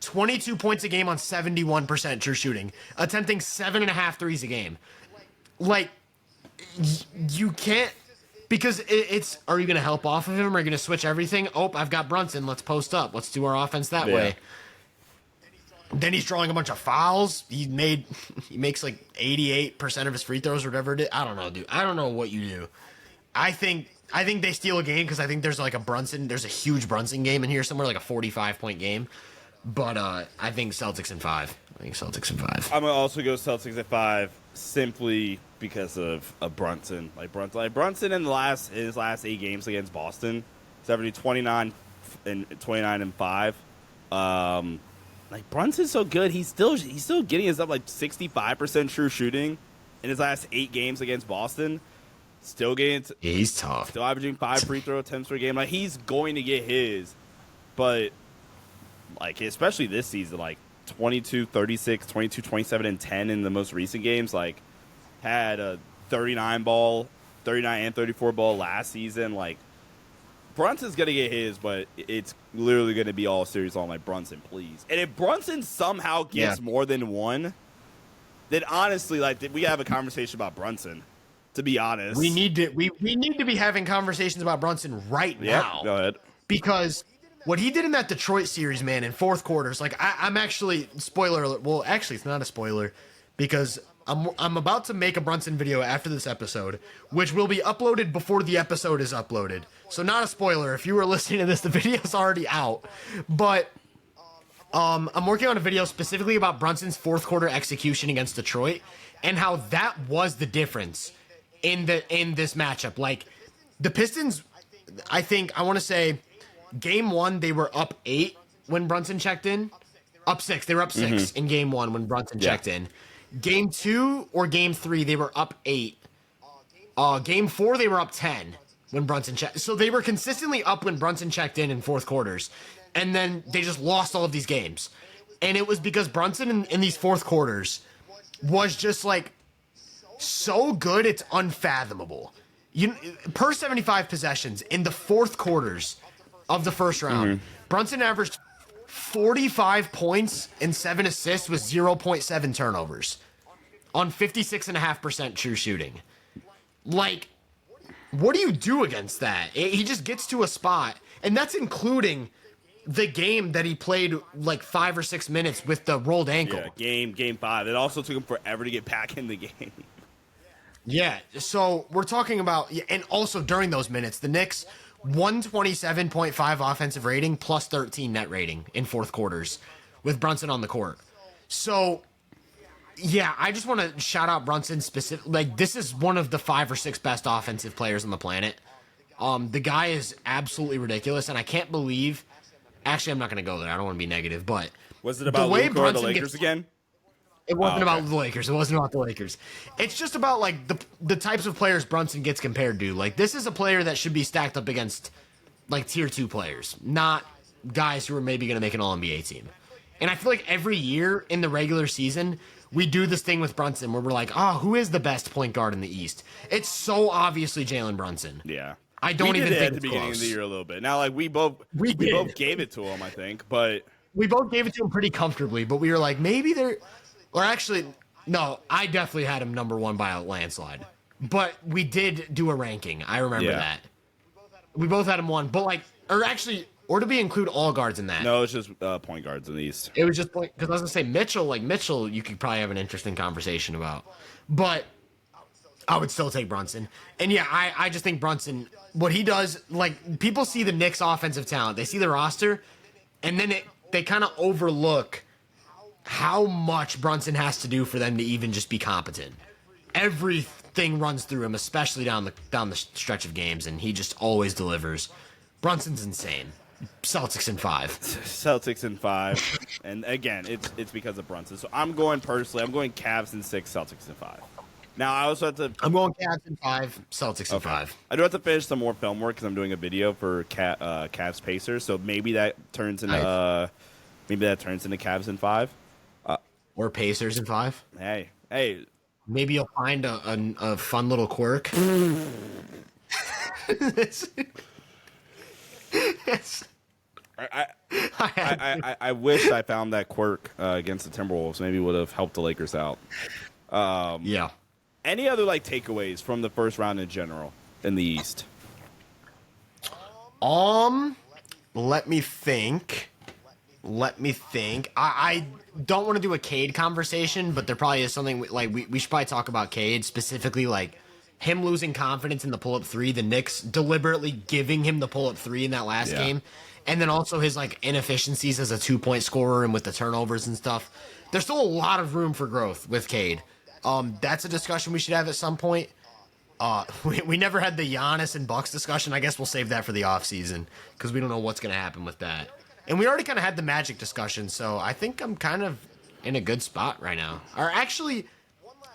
22 points a game on 71% true shooting, attempting 7.5 threes a game. Like, you can't, because it's, are you going to help off of him? Are you going to switch everything? Oh, I've got Brunson. Let's post up. Let's do our offense that way. Then he's drawing a bunch of fouls. He makes like 88% of his free throws or whatever it is. I don't know, dude. I don't know what you do. I think they steal a game because I think there's like there's a huge Brunson game in here somewhere, like a 45-point game. But I think Celtics in 5. I'm gonna also go Celtics at 5 simply because of Brunson. Brunson in his last 8 games against Boston, 29 and 5. Like Brunson's so good, he's still getting his up like 65% true shooting in his last 8 games against Boston. Still getting he's tough. Still averaging 5 free throw attempts per game. Like he's going to get his, but. Like, especially this season, like 22, 36, 22, 27, and 10 in the most recent games. Like, had a 39 and 34 ball last season. Like, Brunson's going to get his, but it's literally going to be all series on, like, Brunson, please. And if Brunson somehow gets more than 1, then honestly, like, we have a conversation about Brunson, to be honest. We need to be having conversations about Brunson right now. Go ahead. Because what he did in that Detroit series, man, in 4th quarters, like I'm actually, spoiler alert. Well, actually, it's not a spoiler because I'm about to make a Brunson video after this episode, which will be uploaded before the episode is uploaded. So not a spoiler. If you were listening to this, the video's already out. But I'm working on a video specifically about Brunson's 4th quarter execution against Detroit and how that was the difference in this matchup. Like the Pistons, I want to say. Game 1, they were up 8 when Brunson checked in. Up 6. They were up 6 in Game 1 when Brunson checked in. Game 2 or Game 3, they were up 8. Game 4, they were up 10. when Brunson checked. So they were consistently up when Brunson checked in fourth quarters. And then they just lost all of these games. And it was because Brunson in these fourth quarters was just like so good, it's unfathomable. Per 75 possessions in the fourth quarters of the first round, Brunson averaged 45 points and 7 assists with 0.7 turnovers on 56.5% true shooting. Like, what do you do against that? He just gets to a spot, and that's including the game that he played like 5 or 6 minutes with the rolled ankle. Yeah, game 5. It also took him forever to get back in the game. Yeah, so we're talking about, and also during those minutes, the Knicks 127.5 offensive rating plus 13 net rating in fourth quarters with Brunson on the court. So, yeah, I just want to shout out Brunson specific. Like, this is one of the 5 or 6 best offensive players on the planet. The guy is absolutely ridiculous, and I can't believe. Actually, I'm not going to go there. I don't want to be negative, but was it about Luka or the Lakers again? It wasn't about the Lakers. It wasn't about the Lakers. It's just about like the types of players Brunson gets compared to. Like, this is a player that should be stacked up against like tier 2 players, not guys who are maybe going to make an All-NBA team. And I feel like every year in the regular season, we do this thing with Brunson where we're like, who is the best point guard in the East? It's so obviously Jalen Brunson. Yeah. I don't even think at the beginning of the year a little bit. Now, like we both gave it to him, I think, but we both gave it to him pretty comfortably. But we were like, maybe they're, or actually, no, I definitely had him number 1 by a landslide. But we did do a ranking. I remember that. We both had him 1, but like, or did we include all guards in that? No, it's just point guards in the East. It was just because I was gonna say Mitchell, you could probably have an interesting conversation about, but I would still take Brunson. And yeah, I just think Brunson, what he does, like, people see the Knicks' offensive talent, they see the roster, and then they kind of overlook how much Brunson has to do for them to even just be competent. Everything runs through him, especially down the stretch of games, and he just always delivers. Brunson's insane. Celtics in 5. Celtics in 5. And again, it's because of Brunson. So I'm going Cavs in 6, Celtics in 5. Now, I also have to... I'm going Cavs in 5, Celtics in 5. I do have to finish some more film work because I'm doing a video for Cavs Pacers, so maybe that turns into Cavs in 5. Or Pacers in 5. Hey. Maybe you'll find a fun little quirk. I wish I found that quirk against the Timberwolves. Maybe would have helped the Lakers out. Yeah. Any other like takeaways from the first round in general in the East? Let me think. I don't want to do a Cade conversation, but there probably is something like we should probably talk about Cade specifically, like him losing confidence in the pull-up 3, the Knicks deliberately giving him the pull-up 3 in that last game, and then also his like inefficiencies as a 2-point scorer and with the turnovers and stuff. There's still a lot of room for growth with Cade. That's a discussion we should have at some point. We never had the Giannis and Bucks discussion. I guess we'll save that for the offseason because we don't know what's going to happen with that. And we already kind of had the Magic discussion, so I think I'm kind of in a good spot right now. Or actually,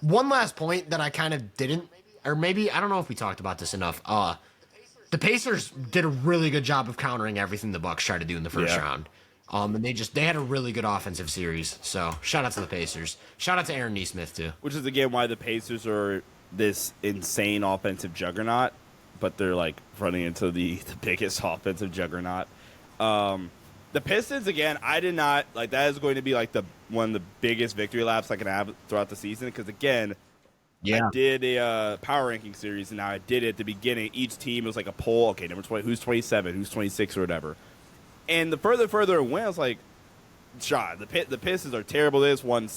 one last point that I kind of didn't, or maybe, I don't know if we talked about this enough. The Pacers did a really good job of countering everything the Bucks tried to do in the first round. And they had a really good offensive series. So shout out to the Pacers. Shout out to Aaron Nesmith too. Which is again why the Pacers are this insane offensive juggernaut, but they're like running into the biggest offensive juggernaut. The Pistons, again, I did not like. That is going to be like one of the biggest victory laps I can have throughout the season because again, I did a power ranking series, and now I did it at the beginning. Each team was like a poll. Okay, number 20, who's 27, who's 26, or whatever. And the further it went, I was like, "Shot, the Pistons are terrible. This won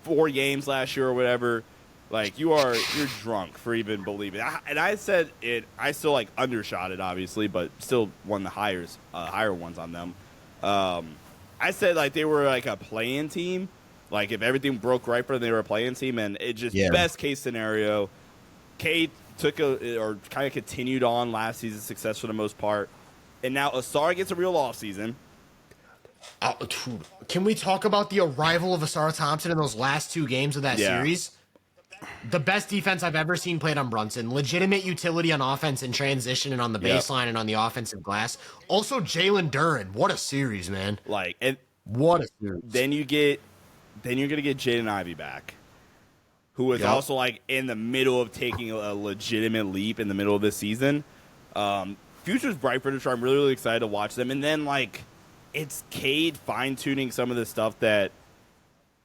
4 games last year or whatever. Like you're drunk for even believing." And I said it. I still like undershot it, obviously, but still won the higher ones on them. I said like they were like a play-in team. Like if everything broke right for them, they were a play-in team, and it just best case scenario. Cade took or kind of continued on last season's success for the most part, and now Asar gets a real off season. Can we talk about the arrival of Asar Thompson in those last 2 games of that series? The best defense I've ever seen played on Brunson. Legitimate utility on offense and transition and on the baseline and on the offensive glass. Also, Jalen Duren. What a series, man. And what a series. Then you're gonna get Jaden Ivey back, who is also like in the middle of taking a legitimate leap in the middle of this season. Future's bright for Detroit. I'm really, really excited to watch them. And then like it's Cade fine tuning some of the stuff that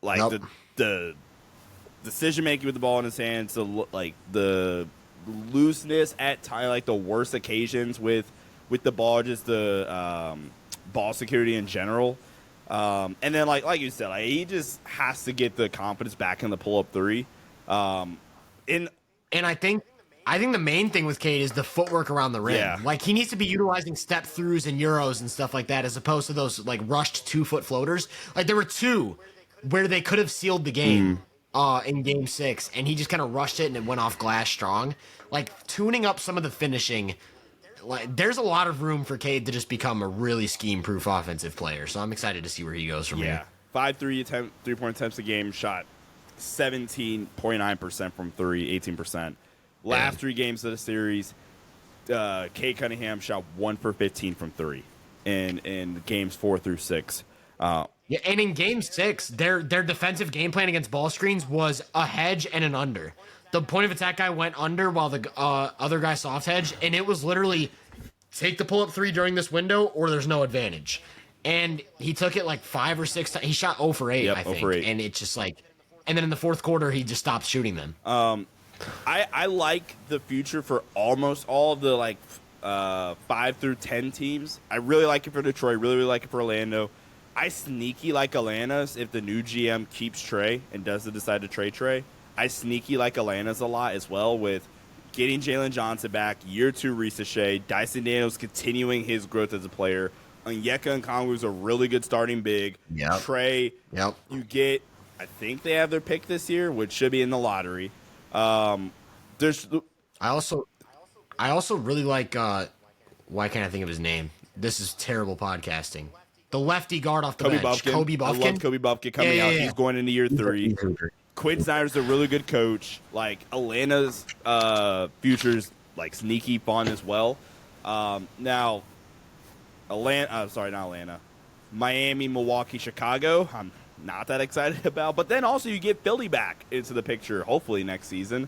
like the decision making with the ball in his hands, the looseness at time, like the worst occasions with the ball, just the ball security in general. And then like you said, like he just has to get the confidence back in the pull up three. And I think the main thing with Cade is the footwork around the rim. Yeah. Like he needs to be utilizing step throughs and euros and stuff like that, as opposed to those like rushed 2-foot floaters. Like there were two where they could have sealed the game in Game 6, and he just kind of rushed it and it went off glass strong. Like tuning up some of the finishing. Like there's a lot of room for Cade to just become a really scheme-proof offensive player. So I'm excited to see where he goes from here. 5 3-point attempts a game, shot 17.9% from three, 18%. Last 3 games of the series, Cade Cunningham shot 1 for 15 from three in games 4 through 6. Yeah, and in Game 6, their defensive game plan against ball screens was a hedge and an under. The point of attack guy went under while the other guy soft hedge, and it was literally take the pull-up 3 during this window or there's no advantage. And he took it like 5 or 6 times. He shot 0 for 8, I think. 0 for 8. And it's just like, and then in the fourth quarter, he just stopped shooting them. I like the future for almost all of the like 5 through 10 teams. I really like it for Detroit. Really, really like it for Orlando. I sneaky like Atlanta's if the new GM keeps Trey and doesn't decide to trade Trey. I sneaky like Atlanta's a lot as well with getting Jalen Johnson back, year 2 Shea, Dyson Daniels continuing his growth as a player. Onyeka Okongwu's a really good starting big. Yep. Trey, you get, I think they have their pick this year, which should be in the lottery. There's. I also really like. Why can't I think of his name? This is terrible podcasting. The lefty guard off the bench, Kobe Buffkin. I love Kobe Buffkin coming out. He's going into year 3. Quinn Snyder's a really good coach. Like Atlanta's future's like sneaky fun as well. Now, not Atlanta. Miami, Milwaukee, Chicago. I'm not that excited about. But then also you get Philly back into the picture, hopefully next season,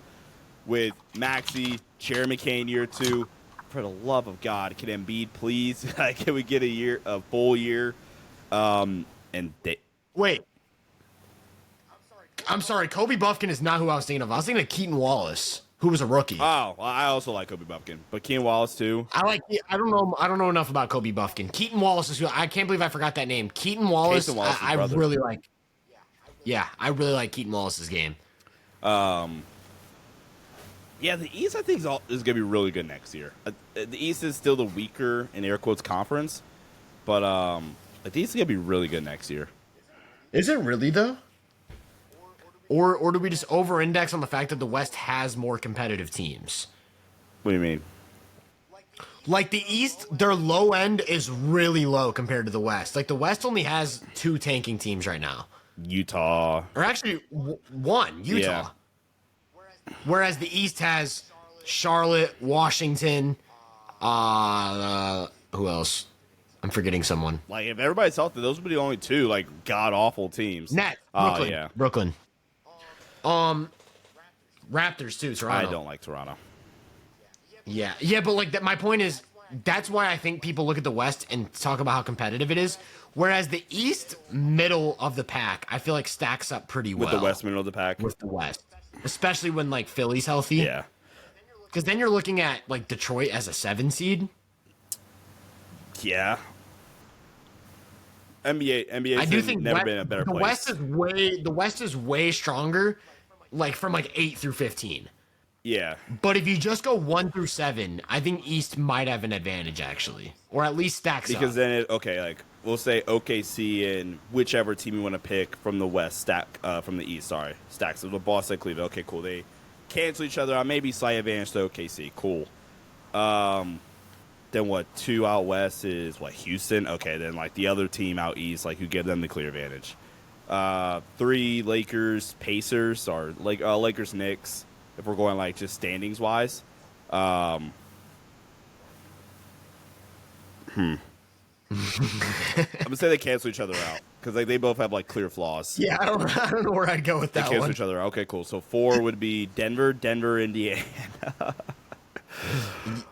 with Maxey, Jeremy McCain year 2. For the love of God, can Embiid please? Can we get a full year? Wait. I'm sorry. Kobe Buffkin is not who I was thinking of. I was thinking of Keaton Wallace, who was a rookie. Oh, well, I also like Kobe Buffkin, but Keaton Wallace too. I don't know enough about Kobe Buffkin. Keaton Wallace is who I can't believe I forgot that name. Keaton Wallace. I really like. Yeah, I really like Keaton Wallace's game. Yeah, the East I think is going to be really good next year. The East is still the weaker in air quotes conference, but the East is going to be really good next year. Is it really though? Or do we just over-index on the fact that the West has more competitive teams? What do you mean? Like the East, their low end is really low compared to the West. Like the West only has 2 tanking teams right now. Utah. Or actually, 1, Utah. Yeah. Whereas the East has Charlotte, Washington, who else? I'm forgetting someone. Like, if everybody's healthy, those would be the only 2, like, god-awful teams. Nets. Brooklyn. Yeah. Brooklyn. Raptors, too, Toronto. I don't like Toronto. Yeah, but, like, that. My point is, that's why I think people look at the West and talk about how competitive it is, whereas the East, middle of the pack, I feel like stacks up pretty well. With the West, middle of the pack? With the West. Especially when, like, Philly's healthy. Yeah. Because then you're looking at, like, Detroit as a 7 seed. Yeah. NBA I do think never been in a better place. The West is way stronger, like, from, like, 8 through 15. Yeah. But if you just go 1 through 7, I think East might have an advantage, actually. Or at least stacks up. Because then, we'll say OKC and whichever team you want to pick from the West from the East, stacks. So the Boston, Cleveland, okay, cool. They cancel each other out, maybe slight advantage to OKC, cool. Then what, 2 out West is, Houston? Okay, then, like, the other team out East, like, you give them the clear advantage. 3 Lakers, Pacers, or Lakers, Knicks. If we're going like just standings wise, I'm gonna say they cancel each other out because like they both have like clear flaws. Yeah, I don't know where I'd go with They that cancel one. each other out. Okay, cool. So 4 would be Denver, Indiana.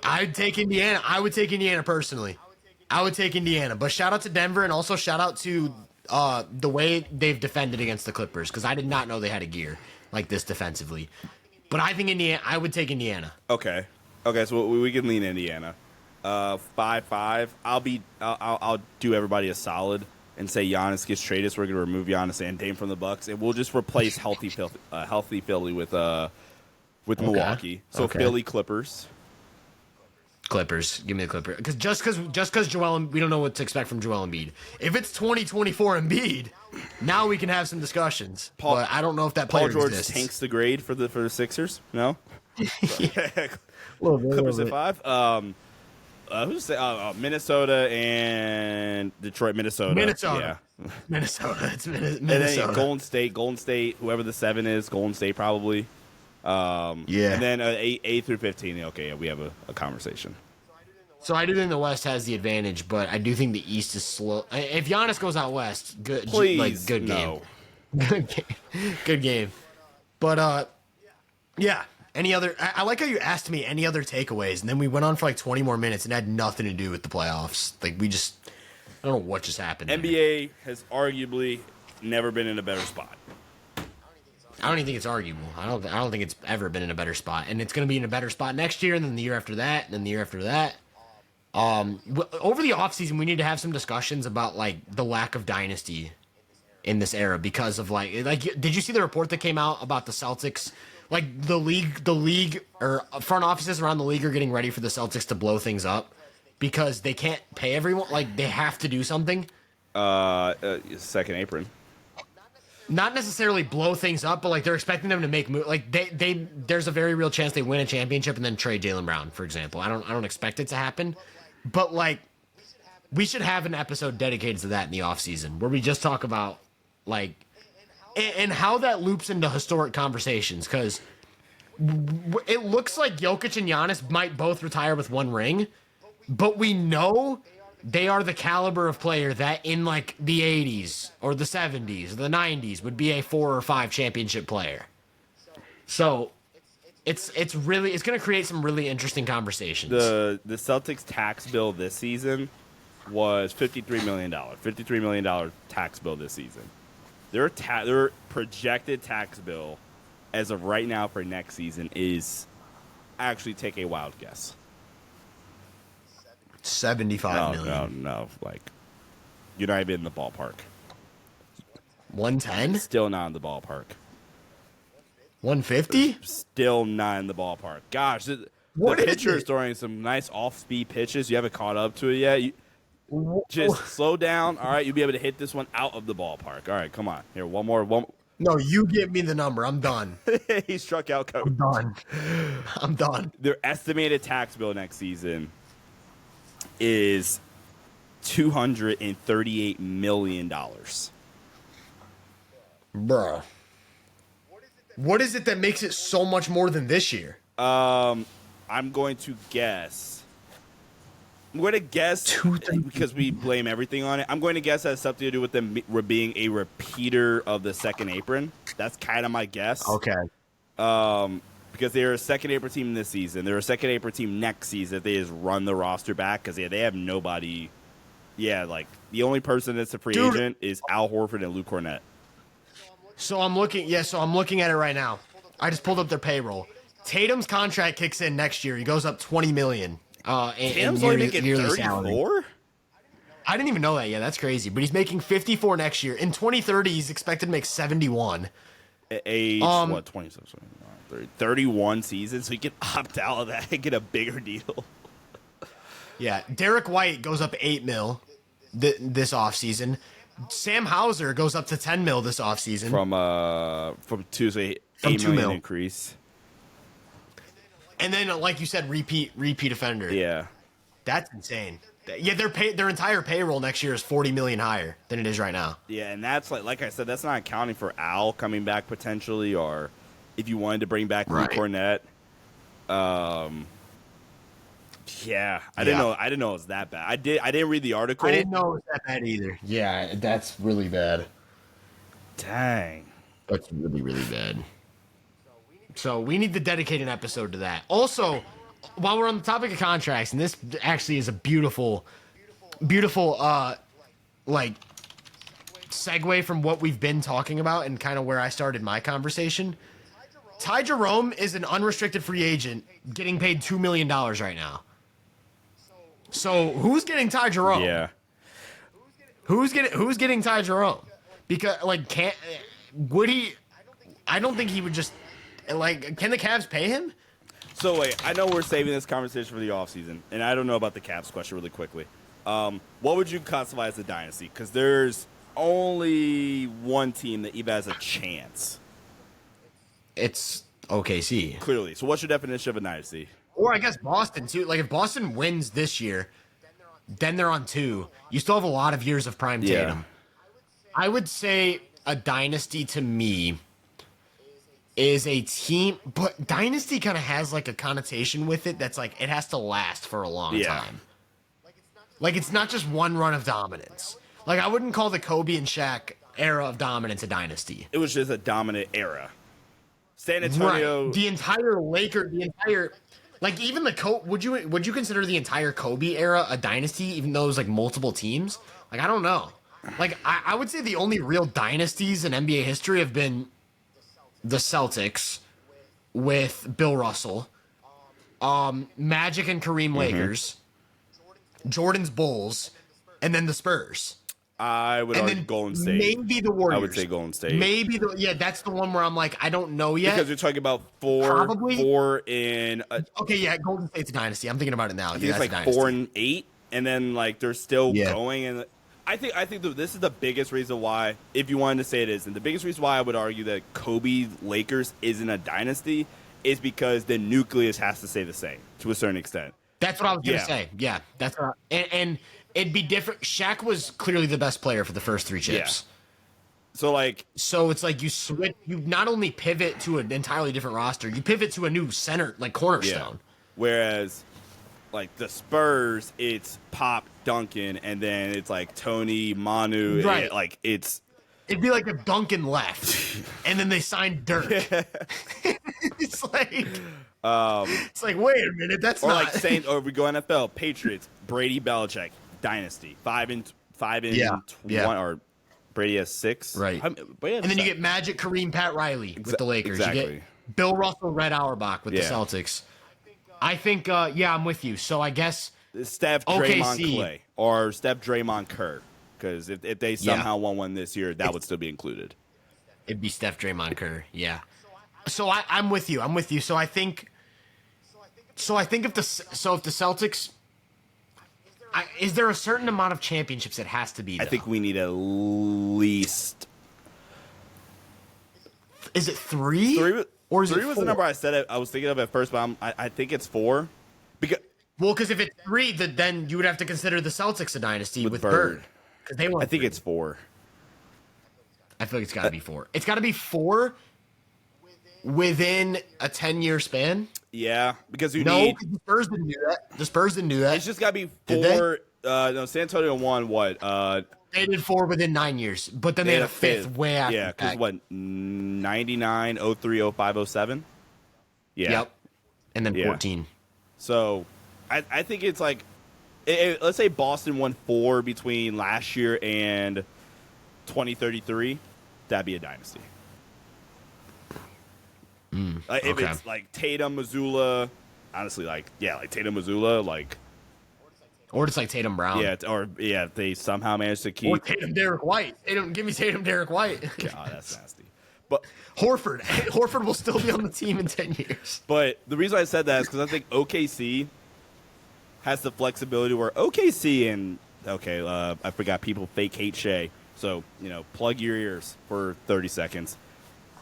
I'd take Indiana. I would take Indiana personally. I would take Indiana. But shout out to Denver and also shout out to the way they've defended against the Clippers because I did not know they had a gear like this defensively. But I think Indiana. I would take Indiana. Okay. So we can lean Indiana. 5-5. I'll do everybody a solid and say Giannis gets traded. So we're gonna remove Giannis and Dame from the Bucks, and we'll just replace healthy Philly with Milwaukee. So Okay. Philly Clippers. Clippers. Give me the Clippers. Because just because we don't know what to expect from Joel Embiid. If it's 2024 Embiid, now we can have some discussions. But I don't know if that Paul player George exists. tanks the grade for the Sixers. No. Little bit, Clippers little at bit. 5. Minnesota and Detroit. Minnesota. Minnesota. Yeah. Minnesota. It's And Minnesota. then Golden State, whoever the 7 is, Golden State probably. Yeah. And then 8 through 15. Okay, yeah, we have a conversation. So I do think the West has the advantage, but I do think the East is slow. If Giannis goes out West, good, Please, good no. game. Good game. Good game. But yeah. Any other? I like how you asked me any other takeaways, and then we went on for like 20 more minutes and had nothing to do with the playoffs. Like I don't know what just happened. there. NBA has arguably never been in a better spot. I don't even think it's arguable. I don't think it's ever been in a better spot, and it's going to be in a better spot next year, and then the year after that, and then the year after that. Over the offseason, we need to have some discussions about like the lack of dynasty in this era because of like did you see the report that came out about the Celtics? Like the league or front offices around the league are getting ready for the Celtics to blow things up because they can't pay everyone. Like they have to do something. Second apron. Not necessarily blow things up, but like they're expecting them to make moves. Like there's a very real chance they win a championship and then trade Jaylen Brown, for example. I don't expect it to happen, but like we should have an episode dedicated to that in the offseason where we just talk about like and how that loops into historic conversations because it looks like Jokic and Giannis might both retire with 1 ring, but we know they are the caliber of player that in like the 80s or the 70s or the 90s would be a 4 or 5 championship player. So it's going to create some really interesting conversations. The Celtics tax bill this season was $53 million. $53 million tax bill this season. Their projected tax bill as of right now for next season is actually take a wild guess. 75 million. No. Like, you're not even in the ballpark. 110? Still not in the ballpark. 150? Still not in the ballpark. Gosh, the What is pitcher is it? throwing some nice off-speed pitches. You haven't caught up to it yet. Just slow down. All right, you'll be able to hit this one out of the ballpark. All right, come on. Here, one more. No, you give me the number. I'm done. He struck out coach. I'm done. Their estimated tax bill next season is $238 million. Bruh. What is it that makes it so much more than this year? I'm going to guess. Because we blame everything on it. I'm going to guess that has something to do with them being a repeater of the second apron. That's kind of my guess. Okay. Because they're a second apron team this season. They're a second apron team next season. They just run the roster back because they have nobody. Yeah, like the only person that's a free agent is Al Horford and Luke Cornett. So I'm looking at it right now. I just pulled up their payroll. Tatum's contract kicks in next year. He goes up $20 million. Tatum's only making 34? I didn't even know that. Yeah, that's crazy. But he's making 54 next year. In 2030, he's expected to make 71. Age, 26, 31 seasons, so he can opt out of that and get a bigger deal. Yeah, Derek White goes up $8 million this offseason. Sam Hauser goes up to $10 million this offseason. From Tuesday, $8 million increase. And then, like you said, repeat offender. Yeah. That's insane. Yeah, their entire payroll next year is $40 million higher than it is right now. Yeah, and that's like I said, that's not accounting for Al coming back potentially, or if you wanted to bring back Luke Cornett. Yeah, I didn't know it was that bad. I didn't read the article. I didn't know it was that bad either. Yeah, that's really bad. Dang, that's really really bad. So we need to dedicate an episode to that. Also, while we're on the topic of contracts, and this actually is a beautiful like segue from what we've been talking about and kind of where I started my conversation. Ty Jerome is an unrestricted free agent getting paid $2 million right now. So who's getting Ty Jerome? Yeah. Who's getting Ty Jerome? Because would he? I don't think he would just can the Cavs pay him? So wait, I know we're saving this conversation for the offseason, and I don't know about the Cavs question really quickly. What would you classify as a dynasty? Because there's only one team that even has a chance. It's OKC. Clearly. So what's your definition of a dynasty? Or I guess Boston, too. Like, if Boston wins this year, then they're on 2. You still have a lot of years of prime Tatum. I would say a dynasty to me is a team, but dynasty kind of has, like, a connotation with it that's, like, it has to last for a long time. Like, it's not just one run of dominance. Like, I wouldn't call the Kobe and Shaq era of dominance a dynasty. It was just a dominant era. San Antonio. Right. The entire like even the would you consider the entire Kobe era a dynasty, even though it was like multiple teams? Like, I don't know. Like, I would say the only real dynasties in NBA history have been the Celtics with Bill Russell, Magic and Kareem Lakers, Jordan's Bulls, and then the Spurs. I would argue Golden State. Maybe the Warriors. I would say Golden State. Maybe that's the one where I'm like, I don't know yet. Because you're talking about four in. Okay, yeah, Golden State's a dynasty. I'm thinking about it now. I think it's like 4 and 8, and then like they're still going. And I think this is the biggest reason why, if you wanted to say it is, and the biggest reason why I would argue that Kobe Lakers isn't a dynasty is because the nucleus has to stay the same to a certain extent. That's what I was gonna say. Yeah, that's what and it'd be different. Shaq was clearly the best player for the first 3 chips. Yeah. So it's like you not only pivot to an entirely different roster, you pivot to a new center, like cornerstone. Yeah. Whereas, like the Spurs, it's Pop, Duncan, and then it's like Tony, Manu. Right. It'd be like if Duncan left, and then they signed Dirk. It's like. It's like, wait a minute, that's or not. Like saying, or we go NFL, Patriots, Brady, Belichick, dynasty, 5 and 1, or Brady has 6, right? And then you get Magic, Kareem, Pat Riley with the Lakers. Exactly. You get Bill Russell, Red Auerbach with the Celtics. I think, I'm with you. So I guess Steph, Draymond, Clay, or Steph, Draymond, Kerr, because if they somehow won one this year, that would still be included. It'd be Steph, Draymond, Kerr. Yeah. So I'm with you. So I think if the Celtics, is there a certain amount of championships it has to be? Though? I think we need at least. Is it 3? Or is 3 it was 4? the number I said I was thinking of at first, but I think it's 4. Because if it's 3, then you would have to consider the Celtics a dynasty with Bird. Because they won. I think it's 4. I feel like it's got to be 4. It's got to be 4 within a 10-year span. Yeah, because the Spurs didn't do that. It's just got to be 4. No, San Antonio won what? They did 4 within 9 years, but then they had a 5th way after. Yeah, because what? 99, 03, 05, 07? Yeah. Yep. And then 14. So, I think it's like, let's say Boston won 4 between last year and 2033. That'd be a dynasty. If it's like Tatum, Mazzulla, honestly, like Tatum, Mazzulla, like. Or it's like Tatum Brown. Yeah, if they somehow manage to keep. Or Tatum Derek White. Give me Tatum Derek White. God, that's nasty. But Horford will still be on the team in 10 years. But the reason I said that is because I think OKC has the flexibility where OKC and I forgot people fake hate Shea, so plug your ears for 30 seconds.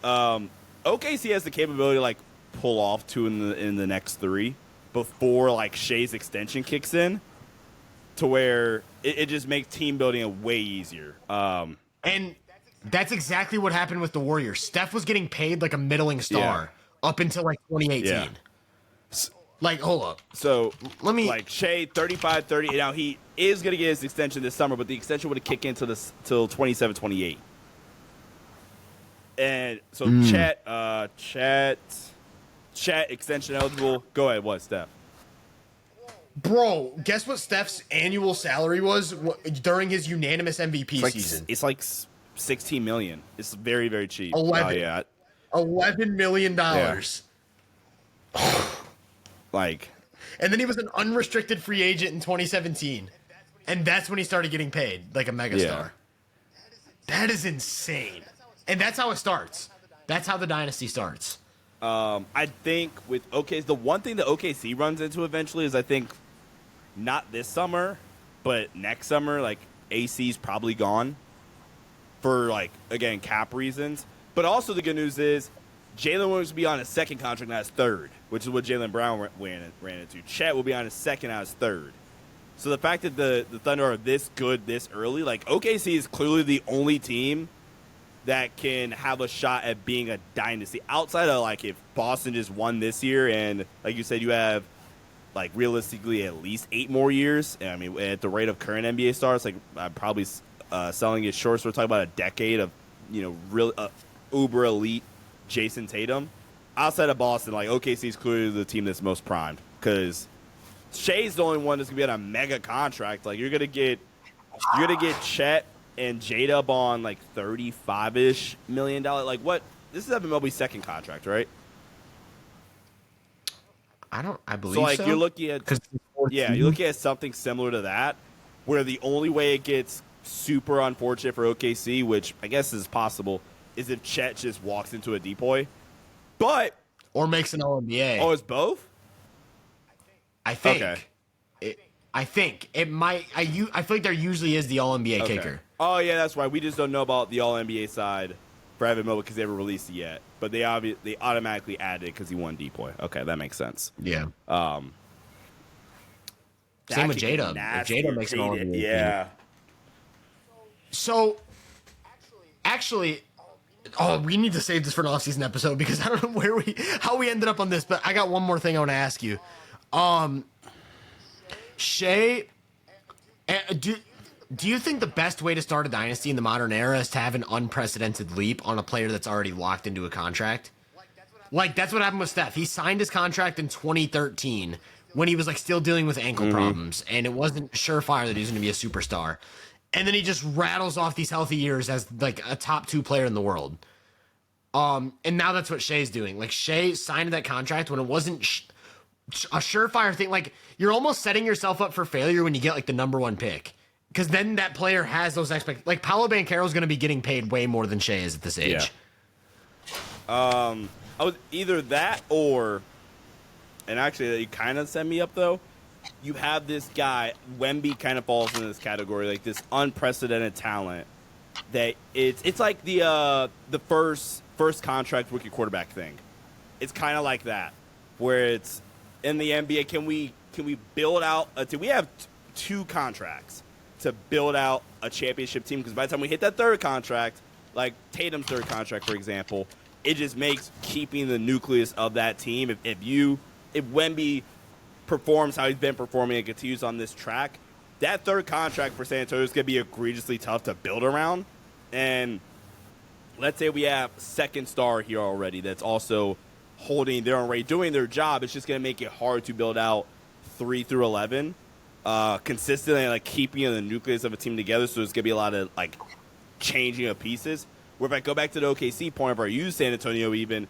OKC has the capability to like pull off 2 in the next 3 before like Shea's extension kicks in. to where it just makes team building way easier. And that's exactly what happened with the Warriors. Steph was getting paid like a middling star up until like 2018. Yeah. Like, hold up. So, let me like Shea, 35, 30. Now, he is going to get his extension this summer, but the extension would have kicked in till 27, 28. And so Chet, extension eligible. Go ahead. What, Steph? Bro, guess what Steph's annual salary was during his unanimous MVP season? It's like $16 million. It's very, very cheap. 11. Yeah. $11 million. Like, and then he was an unrestricted free agent in 2017. And that's when he started getting paid like a megastar. Yeah. That is insane. And that's how it starts. That's how the dynasty starts. I think with OKC, the one thing that OKC runs into eventually is I think not this summer, but next summer, like AC's probably gone for like, again, cap reasons. But also the good news is Jalen Williams will be on his second contract, not his third, which is what Jaylen Brown ran into. Chet will be on his second, not his third. So the fact that the Thunder are this good this early, like OKC is clearly the only team that can have a shot at being a dynasty outside of like if Boston just won this year and like you said, you have like realistically at least 8 more years. And I mean, at the rate of current NBA stars, like I'm probably selling it short. So we're talking about a decade of, real uber elite Jayson Tatum. Outside of Boston, like OKC is clearly the team that's most primed because Shea's the only one that's gonna be on a mega contract. Like you're gonna get Chet and Jada up on like $35-ish million. Like what? This is MLB's second contract, right? I believe so. Like so. you're looking at you're looking at something similar to that, where the only way it gets super unfortunate for OKC, which I guess is possible, is if Chet just walks into a depoy. But or makes an All-NBA. Oh, it's both? I think. Okay. I think it might. I feel like there usually is the All-NBA kicker. Oh yeah, that's right. We just don't know about the All-NBA side for Evan Mobley because they haven't released it yet. But they automatically added it because he won depoy. Okay, that makes sense. Yeah. Same with Jada. If Jada makes an All-NBA. Yeah. So, actually, we need to save this for an off-season episode because I don't know how we ended up on this, but I got one more thing I want to ask you. Shea, do you think the best way to start a dynasty in the modern era is to have an unprecedented leap on a player that's already locked into a contract? Like, that's what happened with Steph. He signed his contract in 2013 when he was, like, still dealing with ankle problems, and it wasn't surefire that he was going to be a superstar. And then he just rattles off these healthy years as, like, a top 2 player in the world. And now that's what Shea's doing. Like, Shea signed that contract when it wasn't a surefire thing. Like, you're almost setting yourself up for failure when you get, like, the number 1 pick. Because then that player has those expectations. Like, Paolo Banchero's going to be getting paid way more than Shea is at this age. Yeah. I was either that or, and actually, you kind of set me up, though. You have this guy, Wemby kind of falls into this category, like this unprecedented talent that it's like the first contract rookie quarterback thing. It's kind of like that, where it's in the NBA. Can we build out? We have 2 contracts to build out a championship team, because by the time we hit that third contract, like Tatum's third contract, for example, it just makes keeping the nucleus of that team. If Wemby performs how he's been performing and continues on this track, that third contract for San Antonio is going to be egregiously tough to build around. And let's say we have second star here already that's also holding their own rate, doing their job. It's just going to make it hard to build out 3 through 11 consistently, like keeping the nucleus of a team together. So there's going to be a lot of like changing of pieces. Where if I go back to the OKC point, if I use San Antonio, even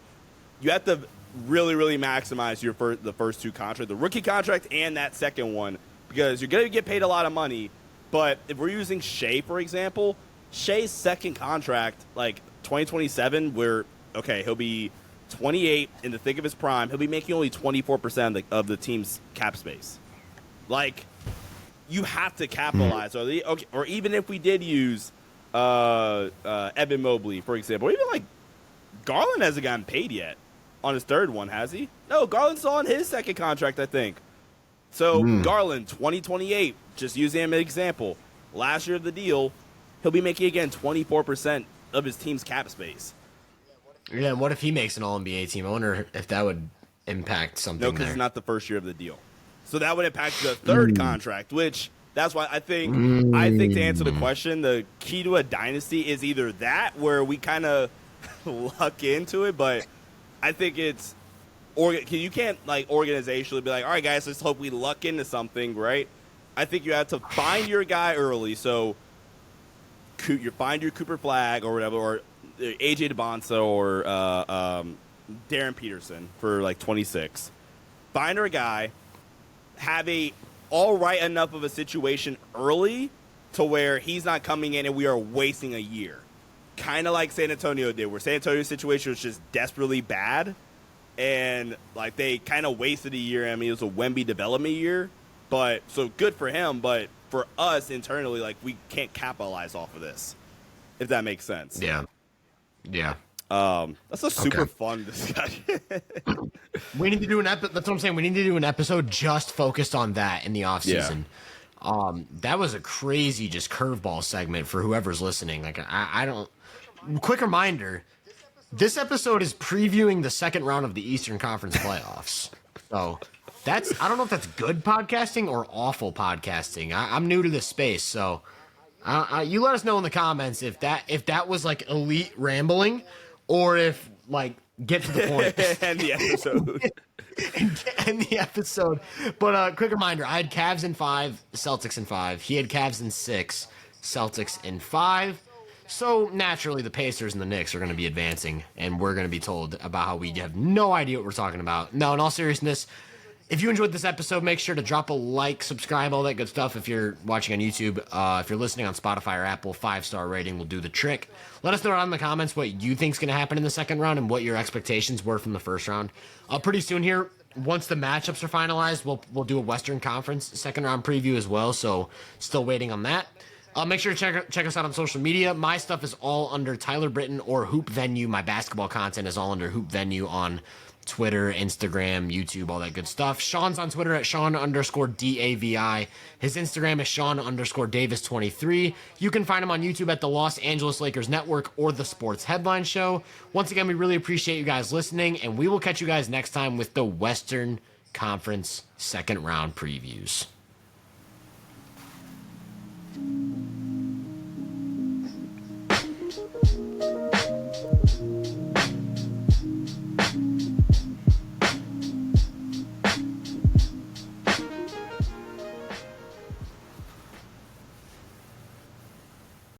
you have to really, really maximize the first 2 contracts, the rookie contract and that second one, because you're going to get paid a lot of money. But if we're using Shea, for example, Shea's second contract, like 2027, where, okay, he'll be 28 in the thick of his prime. He'll be making only 24% of the team's cap space. Like, you have to capitalize. Or even if we did use Evan Mobley, for example, or even like Garland hasn't gotten paid yet on his third one, has he? No, Garland's still on his second contract, I think. So Garland, 2028, just using him as an example. Last year of the deal, he'll be making, again, 24% of his team's cap space. Yeah, and what if he makes an All-NBA team? I wonder if that would impact something. No, because it's not the first year of the deal. So that would impact the third contract, which that's why I think to answer the question, the key to a dynasty is either that, where we kind of luck into it, but I think it's you can't like organizationally be like, all right, guys, let's hope we luck into something, right? I think you have to find your guy early. So you find your Cooper Flag or whatever, or AJ DeBonsa or Darren Peterson for like 26. Find our guy, have a all right enough of a situation early to where he's not coming in and we are wasting a year. Kind of like San Antonio did, where San Antonio's situation was just desperately bad. And like they kind of wasted a year. I mean, it was a Wemby development year, but so good for him. But for us internally, like we can't capitalize off of this, if that makes sense. Yeah. That's a super fun discussion. We need to do that's what I'm saying. We need to do an episode just focused on that in the off season. Yeah. That was a crazy just curveball segment for whoever's listening. Like I don't. Quick reminder. This episode is previewing the second round of the Eastern Conference playoffs. So I don't know if that's good podcasting or awful podcasting. I'm new to this space, so you let us know in the comments if that was like elite rambling or if like get to the point. And the episode. and the episode. But quick reminder, I had Cavs in 5, Celtics in 5. He had Cavs in 6, Celtics in 5. So, naturally, the Pacers and the Knicks are going to be advancing, and we're going to be told about how we have no idea what we're talking about. No, in all seriousness, if you enjoyed this episode, make sure to drop a like, subscribe, all that good stuff if you're watching on YouTube. If you're listening on Spotify or Apple, 5-star rating will do the trick. Let us know down in the comments what you think is going to happen in the second round and what your expectations were from the first round. Pretty soon here, once the matchups are finalized, we'll do a Western Conference second round preview as well, so still waiting on that. Make sure to check us out on social media. My stuff is all under Tyler Britton or Hoop Venue. My basketball content is all under Hoop Venue on Twitter, Instagram, YouTube, all that good stuff. Sean's on Twitter at Sean_DAVI. His Instagram is Sean_Davis23. You can find him on YouTube at the Los Angeles Lakers Network or the Sports Headline Show. Once again, we really appreciate you guys listening, and we will catch you guys next time with the Western Conference second round previews.